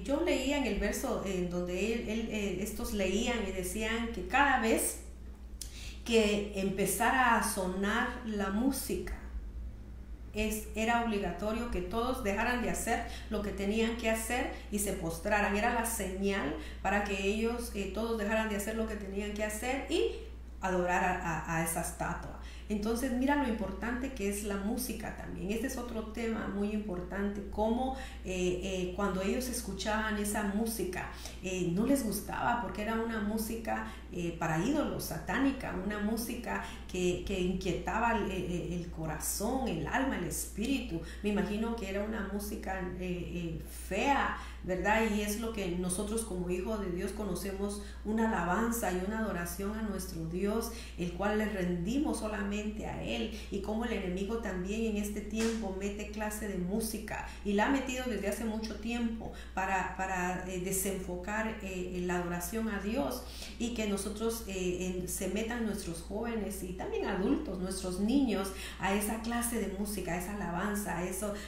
Yo leía en el verso donde estos leían y decían que cada vez que empezara a sonar la música, era obligatorio que todos dejaran de hacer lo que tenían que hacer y se postraran. Era la señal para que ellos todos dejaran de hacer lo que tenían que hacer y adorar a esa estatua. Entonces mira lo importante que es la música también. Este es otro tema muy importante, cómo cuando ellos escuchaban esa música no les gustaba, porque era una música para ídolos, satánica, una música que inquietaba el corazón, el alma, el espíritu. Me imagino que era una música fea, ¿verdad? Y es lo que nosotros como hijos de Dios conocemos, una alabanza y una adoración a nuestro Dios, el cual le rendimos solamente a Él. Y como el enemigo también en este tiempo mete clase de música, y la ha metido desde hace mucho tiempo para desenfocar la adoración a Dios, y que nosotros se metan nuestros jóvenes y también adultos, nuestros niños, a esa clase de música, a esa alabanza,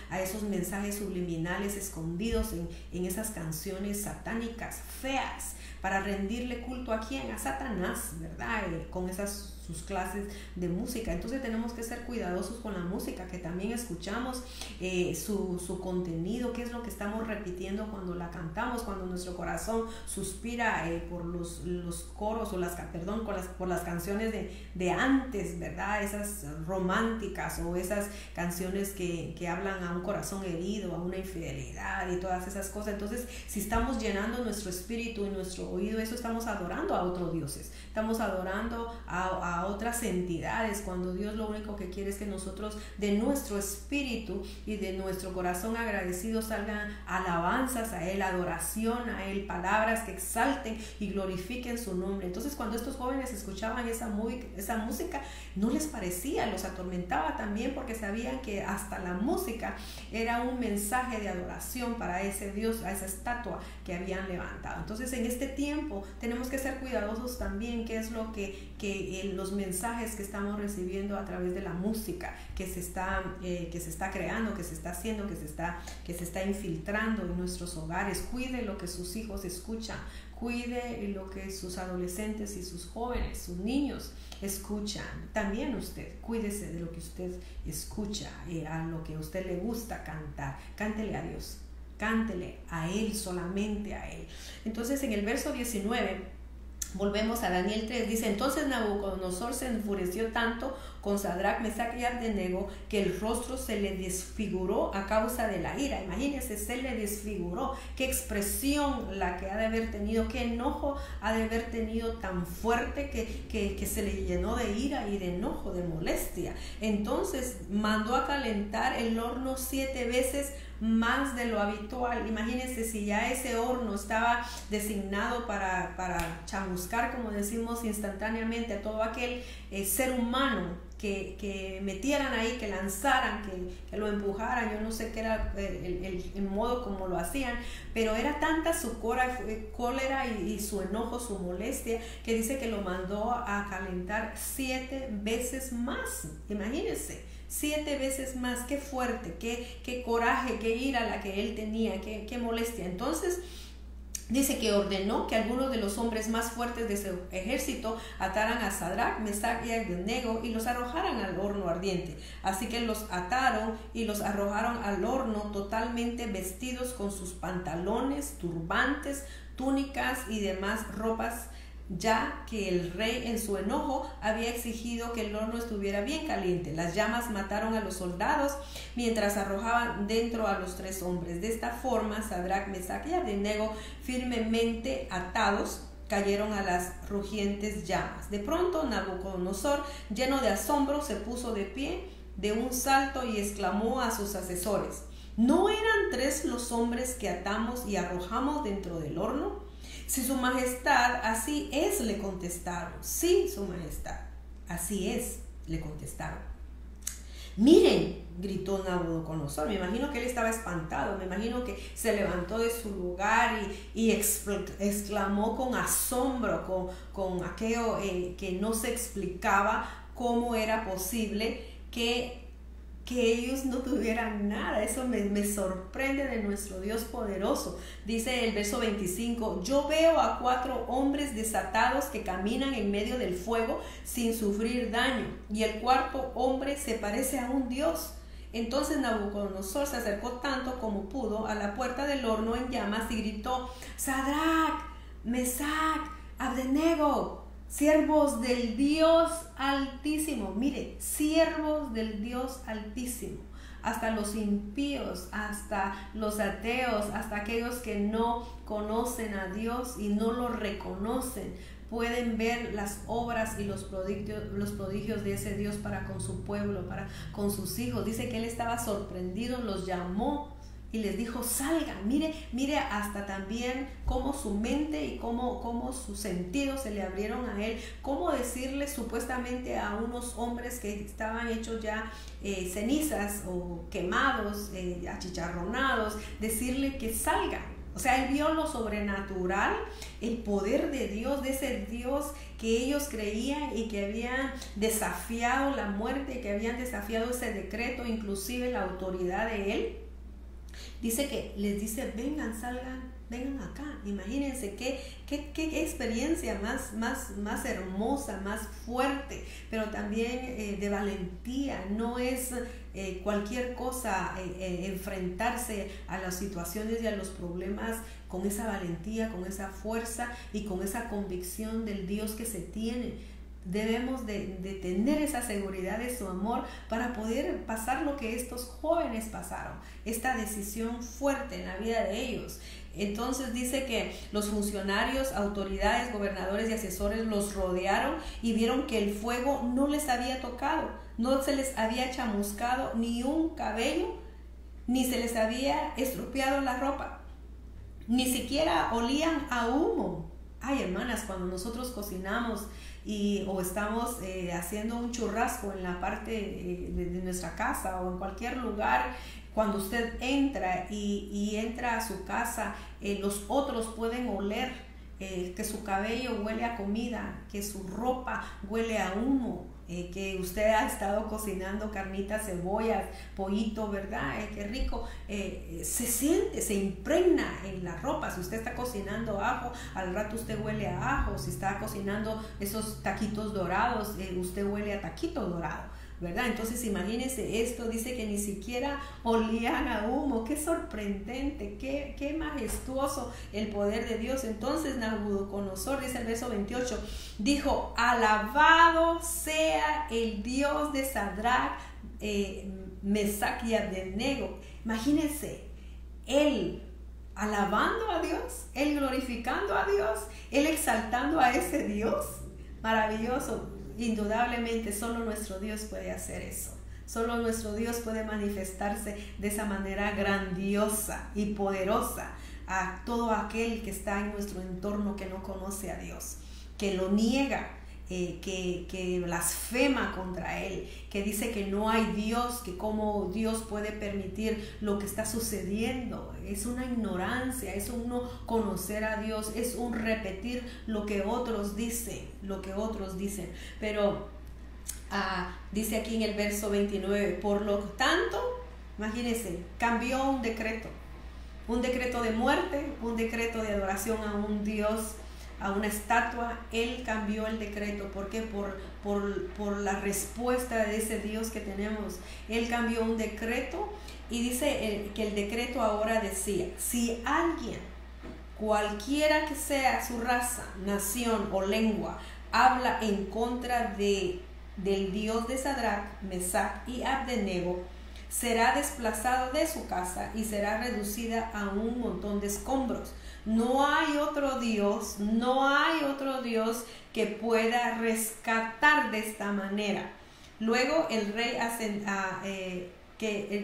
a esos mensajes subliminales escondidos en esas canciones satánicas feas, para rendirle culto a quién, a Satanás, ¿verdad? Con sus clases de música. Entonces tenemos que ser cuidadosos con la música que también escuchamos, su contenido, qué es lo que estamos repitiendo cuando la cantamos, cuando nuestro corazón suspira por los coros por las canciones de antes, ¿verdad? Esas románticas o esas canciones que hablan a un corazón herido, a una infidelidad y todas esas cosas. Entonces, si estamos llenando nuestro espíritu y nuestro oído, eso estamos adorando a otros dioses, estamos adorando a a otras entidades, cuando Dios lo único que quiere es que nosotros de nuestro espíritu y de nuestro corazón agradecido salgan alabanzas a Él, adoración a Él, palabras que exalten y glorifiquen su nombre. Entonces cuando estos jóvenes escuchaban esa música, no les parecía, los atormentaba también, porque sabían que hasta la música era un mensaje de adoración para ese Dios, a esa estatua que habían levantado. Entonces en este tiempo tenemos que ser cuidadosos también qué es lo que los mensajes que estamos recibiendo a través de la música que se está creando, que se está haciendo, que se está infiltrando en nuestros hogares. Cuide lo que sus hijos escuchan, cuide lo que sus adolescentes y sus jóvenes, sus niños escuchan. También usted, cuídese de lo que usted escucha, a lo que a usted le gusta cantar. Cántele a Dios, cántele a Él, solamente a Él. Entonces en el verso 19, volvemos a Daniel 3, dice: entonces Nabucodonosor se enfureció tanto con Sadrach, Mesach y Abednego que el rostro se le desfiguró a causa de la ira. Imagínense, se le desfiguró. Qué expresión la que ha de haber tenido, qué enojo ha de haber tenido tan fuerte que se le llenó de ira y de enojo, de molestia. Entonces mandó a calentar el horno 7 veces más de lo habitual. Imagínense, si ya ese horno estaba designado para chamuscar, como decimos, instantáneamente a todo aquel ser humano que metieran ahí, que lanzaran, que lo empujaran. Yo no sé qué era el modo como lo hacían, pero era tanta su cólera y su enojo, su molestia, que dice que lo mandó a calentar 7 veces más. Imagínense, 7 veces más. Qué fuerte, qué coraje, qué ira la que él tenía, qué molestia. Entonces dice que ordenó que algunos de los hombres más fuertes de su ejército ataran a Sadrach, Mesach y Abednego y los arrojaran al horno ardiente. Así que los ataron y los arrojaron al horno totalmente vestidos con sus pantalones, turbantes, túnicas y demás ropas, ya que el rey en su enojo había exigido que el horno estuviera bien caliente. Las llamas mataron a los soldados mientras arrojaban dentro a los 3 hombres. De esta forma, Sadrach, Mesach y Abednego, firmemente atados, cayeron a las rugientes llamas. De pronto Nabucodonosor, lleno de asombro, se puso de pie de un salto y exclamó a sus asesores: ¿no eran 3 los hombres que atamos y arrojamos dentro del horno? Si su majestad, así es, le contestaron. Sí, su majestad, así es, le contestaron. Miren, gritó Nabucodonosor. Me imagino que él estaba espantado, me imagino que se levantó de su lugar y exclamó con asombro, con aquello que no se explicaba cómo era posible que ellos no tuvieran nada. Eso me sorprende de nuestro Dios poderoso. Dice el verso 25: yo veo a 4 hombres desatados que caminan en medio del fuego sin sufrir daño, y el 4.º hombre se parece a un Dios. Entonces Nabucodonosor se acercó tanto como pudo a la puerta del horno en llamas y gritó: Sadrach, Mesach, Abednego, siervos del Dios Altísimo. Mire, siervos del Dios Altísimo. Hasta los impíos, hasta los ateos, hasta aquellos que no conocen a Dios y no lo reconocen, pueden ver las obras y los prodigios de ese Dios para con su pueblo, para con sus hijos. Dice que él estaba sorprendido, los llamó y les dijo: salgan. Mire hasta también cómo su mente y cómo sus sentidos se le abrieron a él. Cómo decirle supuestamente a unos hombres que estaban hechos ya cenizas o quemados, achicharronados, decirle que salgan. O sea, él vio lo sobrenatural, el poder de Dios, de ese Dios que ellos creían y que habían desafiado la muerte, que habían desafiado ese decreto, inclusive la autoridad de él. Dice que les dice: vengan, salgan, vengan acá. Imagínense qué experiencia más hermosa, más fuerte, pero también de valentía. No es cualquier cosa enfrentarse a las situaciones y a los problemas con esa valentía, con esa fuerza y con esa convicción del Dios que se tiene. debemos de tener esa seguridad de su amor para poder pasar lo que estos jóvenes pasaron, esta decisión fuerte en la vida de ellos. Entonces dice que los funcionarios, autoridades, gobernadores y asesores los rodearon y vieron que el fuego no les había tocado, no se les había chamuscado ni un cabello, ni se les había estropeado la ropa, ni siquiera olían a humo. Ay, hermanas, cuando nosotros cocinamos o estamos haciendo un churrasco en la parte de nuestra casa o en cualquier lugar, cuando usted entra y entra a su casa, los otros pueden oler que su cabello huele a comida, que su ropa huele a humo, que usted ha estado cocinando carnitas, cebollas, pollito, ¿verdad? Qué rico. Se siente, se impregna en la ropa. Si usted está cocinando ajo, al rato usted huele a ajo. Si está cocinando esos taquitos dorados, usted huele a taquito dorado, ¿verdad? Entonces imagínense esto, dice que ni siquiera olían a humo. Qué sorprendente, qué majestuoso el poder de Dios. Entonces Nabucodonosor, dice el verso 28, dijo: alabado sea el Dios de Sadrach, Mesach y Abednego. Imagínense, él alabando a Dios, él glorificando a Dios, él exaltando a ese Dios maravilloso. Indudablemente solo nuestro Dios puede hacer eso. Solo nuestro Dios puede manifestarse de esa manera grandiosa y poderosa a todo aquel que está en nuestro entorno que no conoce a Dios, que lo niega, que blasfema contra Él, que dice que no hay Dios, que cómo Dios puede permitir lo que está sucediendo. Es una ignorancia, es un no conocer a Dios, es un repetir lo que otros dicen, Pero dice aquí en el verso 29, por lo tanto, imagínense, cambió un decreto de muerte, un decreto de adoración a un Dios, a una estatua. Él cambió el decreto. ¿Por qué? Por la respuesta de ese Dios que tenemos. Él cambió un decreto y dice que el decreto ahora decía: si alguien, cualquiera que sea su raza, nación o lengua, habla en contra del Dios de Sadrach, Mesach y Abednego, será desplazado de su casa y será reducida a un montón de escombros. No hay otro Dios que pueda rescatar de esta manera. Luego el rey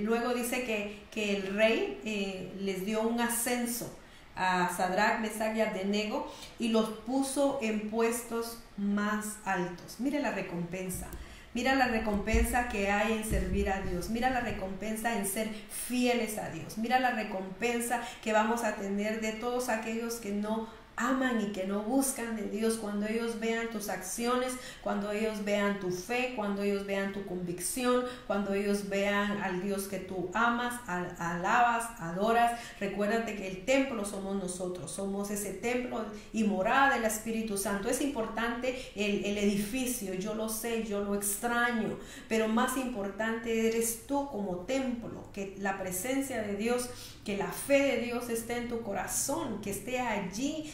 luego dice que el rey les dio un ascenso a Sadrach, Mesach y Abednego y los puso en puestos más altos. Mire la recompensa. Mira la recompensa que hay en servir a Dios. Mira la recompensa en ser fieles a Dios. Mira la recompensa que vamos a tener de todos aquellos que no aman y que no buscan de Dios. Cuando ellos vean tus acciones, cuando ellos vean tu fe, cuando ellos vean tu convicción, cuando ellos vean al Dios que tú amas, alabas, adoras. Recuérdate que el templo somos nosotros, somos ese templo y morada del Espíritu Santo. Es importante el edificio, yo lo sé, yo lo extraño, pero más importante eres tú como templo, que la presencia de Dios, que la fe de Dios esté en tu corazón, que esté allí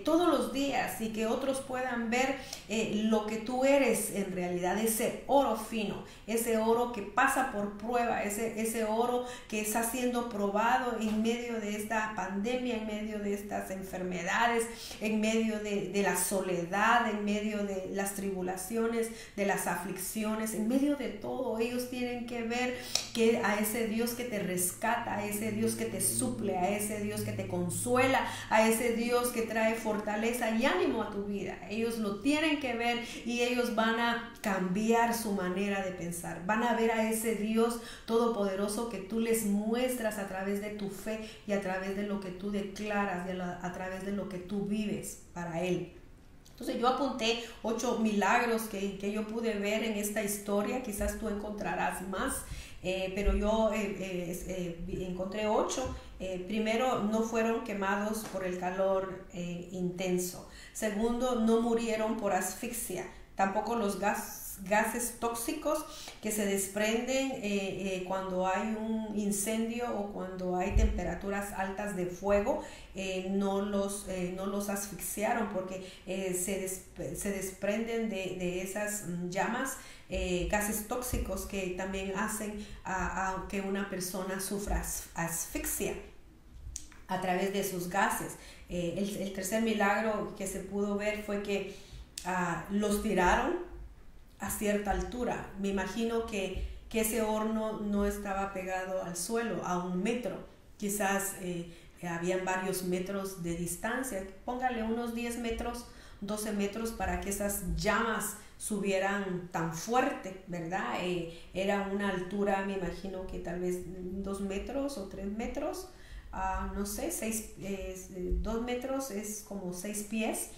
todos los días y que otros puedan ver lo que tú eres en realidad, ese oro fino, ese oro que pasa por prueba, ese oro que está siendo probado en medio de esta pandemia, en medio de estas enfermedades, en medio de la soledad, en medio de las tribulaciones, de las aflicciones, en medio de todo. Ellos tienen que ver que a ese Dios que te rescata, a ese Dios que te suple, a ese Dios que te consuela, a ese Dios que trae fortaleza y ánimo a tu vida. Ellos lo tienen que ver y ellos van a cambiar su manera de pensar. Van a ver a ese Dios todopoderoso que tú les muestras a través de tu fe y a través de lo que tú declaras, a través de lo que tú vives para Él. Entonces yo apunté 8 milagros que yo pude ver en esta historia. Quizás tú encontrarás más, pero yo encontré 8. Primero, no fueron quemados por el calor intenso. Segundo, no murieron por asfixia. Tampoco los gases gases tóxicos que se desprenden cuando hay un incendio o cuando hay temperaturas altas de fuego. No los asfixiaron porque se desprenden de esas llamas gases tóxicos que también hacen a que una persona sufra asfixia a través de sus gases. El tercer milagro que se pudo ver fue que los tiraron a cierta altura. Me imagino que ese horno no estaba pegado al suelo a 1 metro, quizás habían varios metros de distancia. Póngale unos 10 metros, 12 metros para que esas llamas subieran tan fuerte, ¿verdad? Era una altura, me imagino que tal vez 2 metros o 3 metros, no sé, 2 metros es como 6 pies.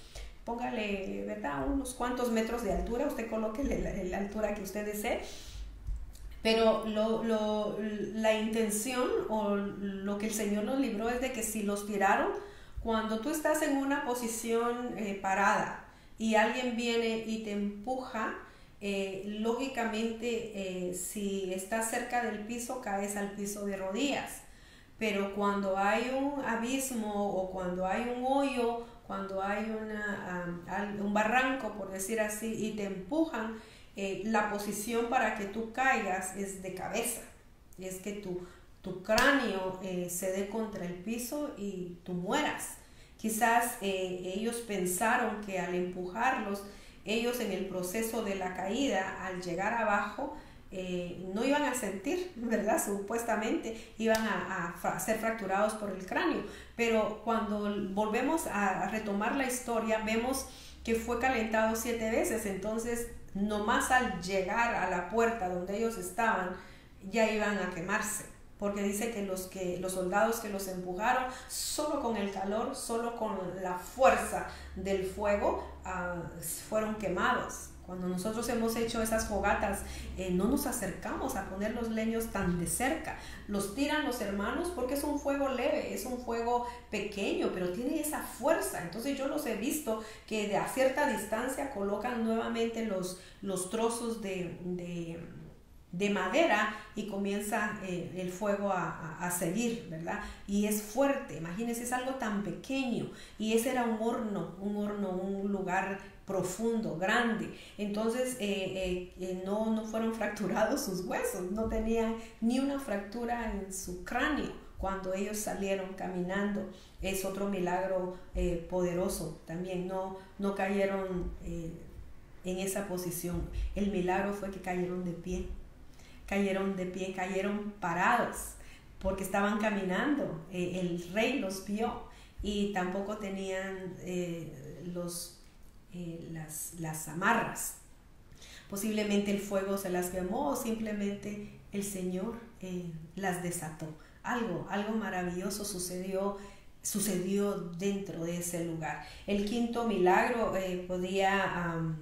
Póngale, ¿verdad? Unos cuantos metros de altura, usted coloque la altura que usted desee. Pero la intención o lo que el Señor nos libró es de que si los tiraron, cuando tú estás en una posición parada y alguien viene y te empuja, lógicamente si estás cerca del piso, caes al piso de rodillas. Pero cuando hay un abismo o cuando hay un hoyo, cuando hay un barranco, por decir así, y te empujan, la posición para que tú caigas es de cabeza. Es que tu cráneo se dé contra el piso y tú mueras. Quizás ellos pensaron que al empujarlos, ellos en el proceso de la caída, al llegar abajo, no iban a sentir, ¿verdad? Supuestamente iban a ser fracturados por el cráneo. Pero cuando volvemos a retomar la historia, vemos que fue calentado 7 veces. Entonces, nomás al llegar a la puerta donde ellos estaban, ya iban a quemarse. Porque dice que los soldados que los empujaron, solo con el calor, solo con la fuerza del fuego, fueron quemados. Cuando nosotros hemos hecho esas fogatas, no nos acercamos a poner los leños tan de cerca. Los tiran los hermanos porque es un fuego leve, es un fuego pequeño, pero tiene esa fuerza. Entonces yo los he visto que a cierta distancia colocan nuevamente los trozos de madera y comienza el fuego a seguir, ¿verdad? Y es fuerte, imagínense, es algo tan pequeño. Y ese era un horno, un lugar profundo, grande. Entonces no fueron fracturados sus huesos, no tenían ni una fractura en su cráneo cuando ellos salieron caminando. Es otro milagro poderoso también. No cayeron en esa posición. El milagro fue que cayeron de pie, cayeron parados porque estaban caminando. El rey los vio y tampoco tenían las amarras. Posiblemente el fuego se las quemó o simplemente el Señor las desató. Algo maravilloso sucedió dentro de ese lugar. El quinto milagro podía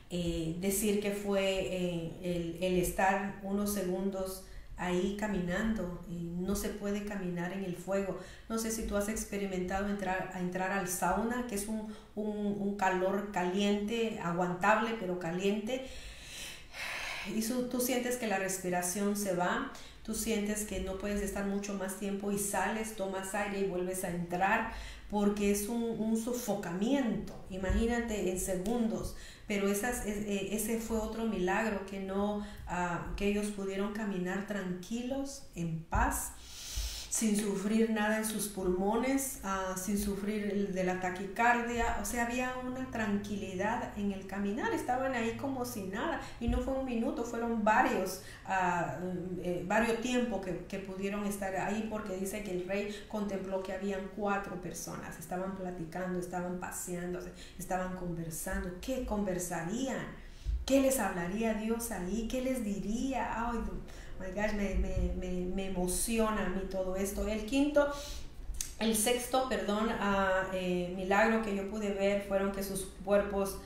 decir que fue el estar unos segundos ahí caminando. Y no se puede caminar en el fuego. No sé si tú has experimentado entrar al sauna, que es un calor caliente, aguantable pero caliente, y tú sientes que la respiración se va, tú sientes que no puedes estar mucho más tiempo y sales, tomas aire y vuelves a entrar, porque es un sofocamiento, imagínate, en segundos. Pero ese fue otro milagro, que ellos pudieron caminar tranquilos, en paz, sin sufrir nada en sus pulmones, sin sufrir de la taquicardia. O sea, había una tranquilidad en el caminar, estaban ahí como si nada. Y no fue un minuto, fueron varios tiempos que pudieron estar ahí, porque dice que el rey contempló que habían 4 personas, estaban platicando, estaban paseándose, estaban conversando. ¿Qué conversarían? ¿Qué les hablaría Dios ahí? ¿Qué les diría? Ay, my gosh, me emociona a mí todo esto. El sexto milagro que yo pude ver fueron que sus cuerpos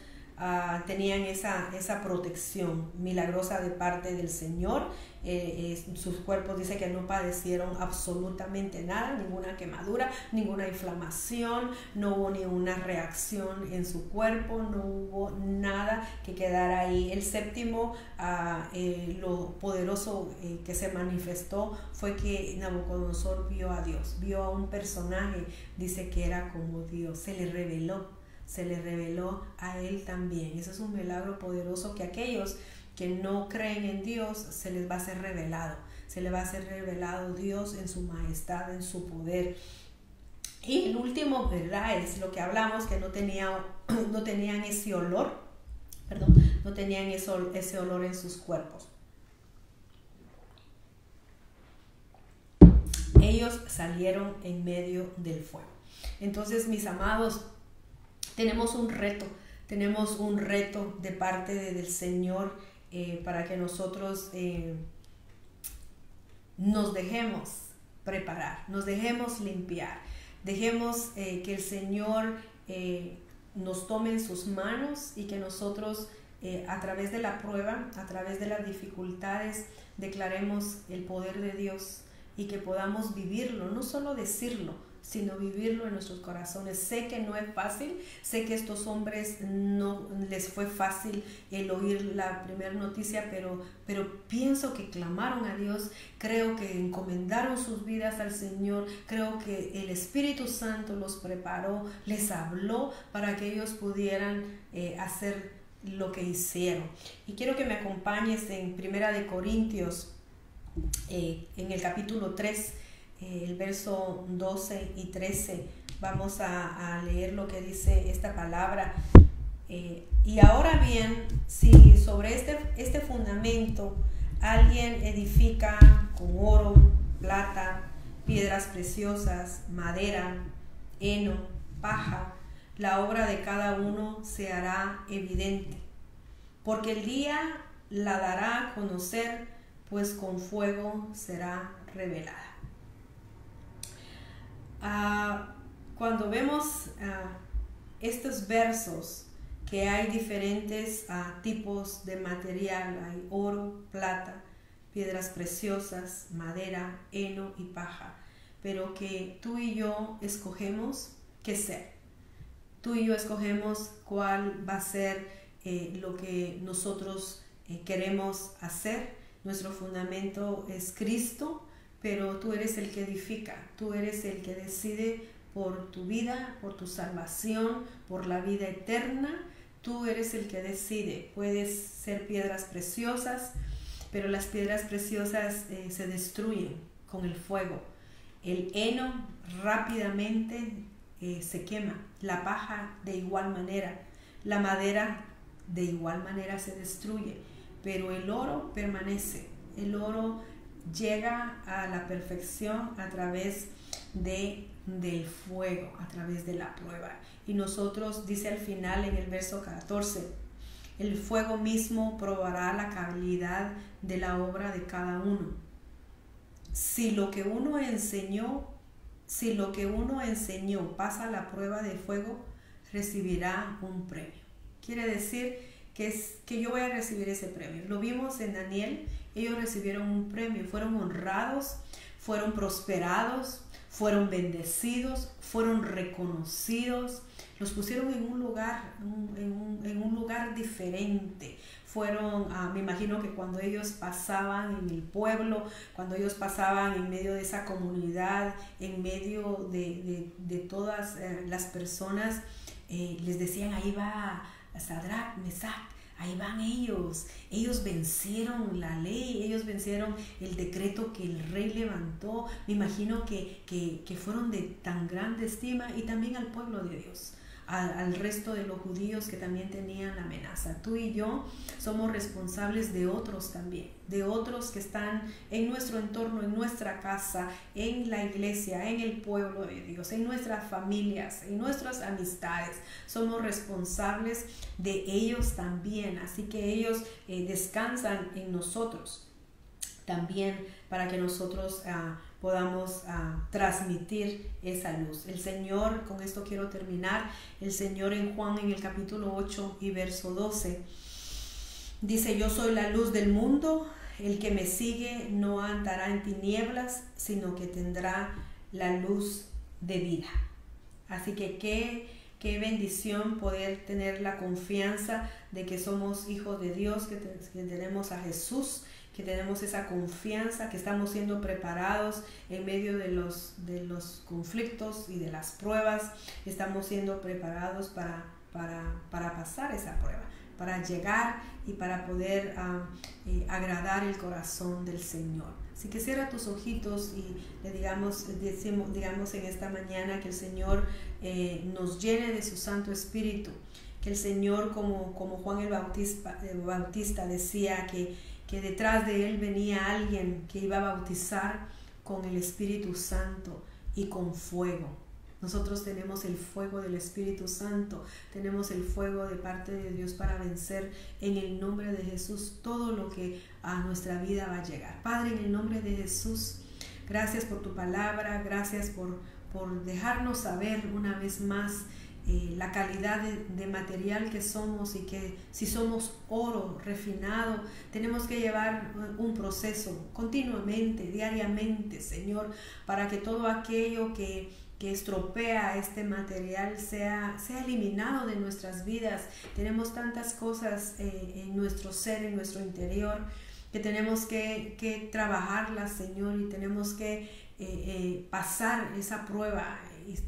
tenían esa protección milagrosa de parte del Señor. Sus cuerpos dice que no padecieron absolutamente nada, ninguna quemadura, ninguna inflamación, no hubo ninguna reacción en su cuerpo, no hubo nada que quedara ahí. El séptimo, lo poderoso que se manifestó fue que Nabucodonosor vio a Dios, vio a un personaje, dice que era como Dios, se le reveló a él también. Eso es un milagro poderoso que aquellos que no creen en Dios se les va a ser revelado. Se les va a ser revelado Dios en su majestad, en su poder. Y el último, ¿verdad? Es lo que hablamos, que no tenían ese olor, no tenían ese olor en sus cuerpos. Ellos salieron en medio del fuego. Entonces, mis amados, tenemos un reto de parte del Señor para que nosotros nos dejemos preparar, nos dejemos limpiar, dejemos que el Señor nos tome en sus manos y que nosotros a través de la prueba, a través de las dificultades, declaremos el poder de Dios y que podamos vivirlo, no solo decirlo, sino vivirlo en nuestros corazones. Sé que no es fácil, sé que a estos hombres no les fue fácil el oír la primera noticia, pero pienso que clamaron a Dios, creo que encomendaron sus vidas al Señor, creo que el Espíritu Santo los preparó, les habló para que ellos pudieran hacer lo que hicieron. Y quiero que me acompañes en Primera de Corintios, en el capítulo 3, el verso 12 y 13, vamos a leer lo que dice esta palabra. Y ahora bien, si sobre este fundamento alguien edifica con oro, plata, piedras preciosas, madera, heno, paja, la obra de cada uno se hará evidente, porque el día la dará a conocer, pues con fuego será revelada. Cuando vemos estos versos, que hay diferentes tipos de material, hay oro, plata, piedras preciosas, madera, heno y paja, pero que tú y yo escogemos qué ser. Tú y yo escogemos cuál va a ser lo que nosotros queremos hacer. Nuestro fundamento es Cristo, pero tú eres el que edifica, tú eres el que decide por tu vida, por tu salvación, por la vida eterna. Tú eres el que decide. Puedes ser piedras preciosas, pero las piedras preciosas se destruyen con el fuego. El heno rápidamente se quema, la paja de igual manera, la madera de igual manera se destruye, pero el oro permanece. El oro llega a la perfección a través del fuego, a través de la prueba. Y nosotros, dice al final en el verso 14, el fuego mismo probará la calidad de la obra de cada uno. Si lo que uno enseñó pasa la prueba de fuego, recibirá un premio. Quiere decir que yo voy a recibir ese premio. Lo vimos en Daniel. Ellos recibieron un premio, fueron honrados, fueron prosperados, fueron bendecidos, fueron reconocidos, los pusieron en un lugar diferente. Fueron, me imagino que cuando ellos pasaban en el pueblo, cuando ellos pasaban en medio de esa comunidad, en medio de todas las personas, les decían, ahí va Sadrach, Mesach, ahí van ellos vencieron la ley, ellos vencieron el decreto que el rey levantó. Me imagino que fueron de tan grande estima, y también al pueblo de Dios, al resto de los judíos que también tenían la amenaza. Tú y yo somos responsables de otros también, de otros que están en nuestro entorno, en nuestra casa, en la iglesia, en el pueblo de Dios, en nuestras familias, en nuestras amistades. Somos responsables de ellos también, así que ellos descansan en nosotros. también para que nosotros podamos transmitir esa luz. El Señor, con esto quiero terminar, el Señor en Juan en el capítulo 8 y verso 12 dice: yo soy la luz del mundo, el que me sigue no andará en tinieblas, sino que tendrá la luz de vida. Así que qué bendición poder tener la confianza de que somos hijos de Dios, que tenemos a Jesús, que tenemos esa confianza, que estamos siendo preparados en medio de los conflictos y de las pruebas. Estamos siendo preparados para pasar esa prueba, para llegar y para poder agradar el corazón del Señor. Así que cierra tus ojitos y le digamos en esta mañana que el Señor nos llene de su Santo Espíritu, que el Señor, como Juan el Bautista decía, que detrás de él venía alguien que iba a bautizar con el Espíritu Santo y con fuego. Nosotros tenemos el fuego del Espíritu Santo, tenemos el fuego de parte de Dios para vencer en el nombre de Jesús todo lo que a nuestra vida va a llegar. Padre, en el nombre de Jesús, gracias por tu palabra, gracias por dejarnos saber una vez más la calidad de material que somos, y que si somos oro refinado, tenemos que llevar un proceso continuamente, diariamente, Señor, para que todo aquello que estropea este material sea eliminado de nuestras vidas. Tenemos tantas cosas en nuestro ser, en nuestro interior, que tenemos que trabajarlas, Señor, y tenemos que pasar esa prueba. Y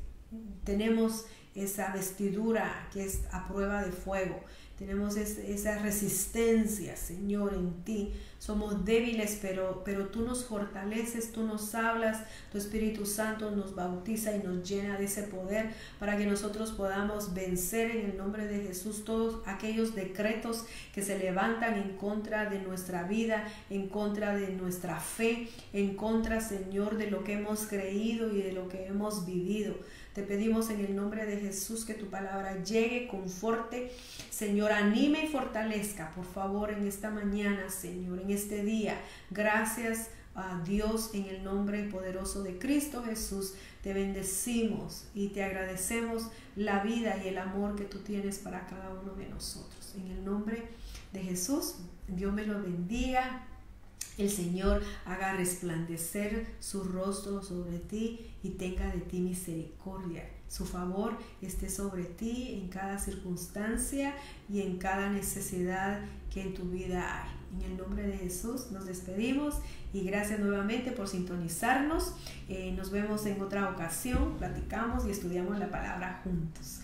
tenemos esa vestidura que es a prueba de fuego. Tenemos esa resistencia, Señor, en ti. Somos débiles, pero tú nos fortaleces, tú nos hablas, tu Espíritu Santo nos bautiza y nos llena de ese poder para que nosotros podamos vencer en el nombre de Jesús todos aquellos decretos que se levantan en contra de nuestra vida, en contra de nuestra fe, en contra, Señor, de lo que hemos creído y de lo que hemos vivido. Te pedimos en el nombre de Jesús que tu palabra llegue, conforte, Señor, anime y fortalezca, por favor, en esta mañana, Señor, en este día. Gracias a Dios, en el nombre poderoso de Cristo Jesús. Te bendecimos y te agradecemos la vida y el amor que tú tienes para cada uno de nosotros. En el nombre de Jesús, Dios me lo bendiga. El Señor haga resplandecer su rostro sobre ti y tenga de ti misericordia. Su favor esté sobre ti en cada circunstancia y en cada necesidad que en tu vida hay. En el nombre de Jesús nos despedimos y gracias nuevamente por sintonizarnos. Nos vemos en otra ocasión, platicamos y estudiamos la palabra juntos.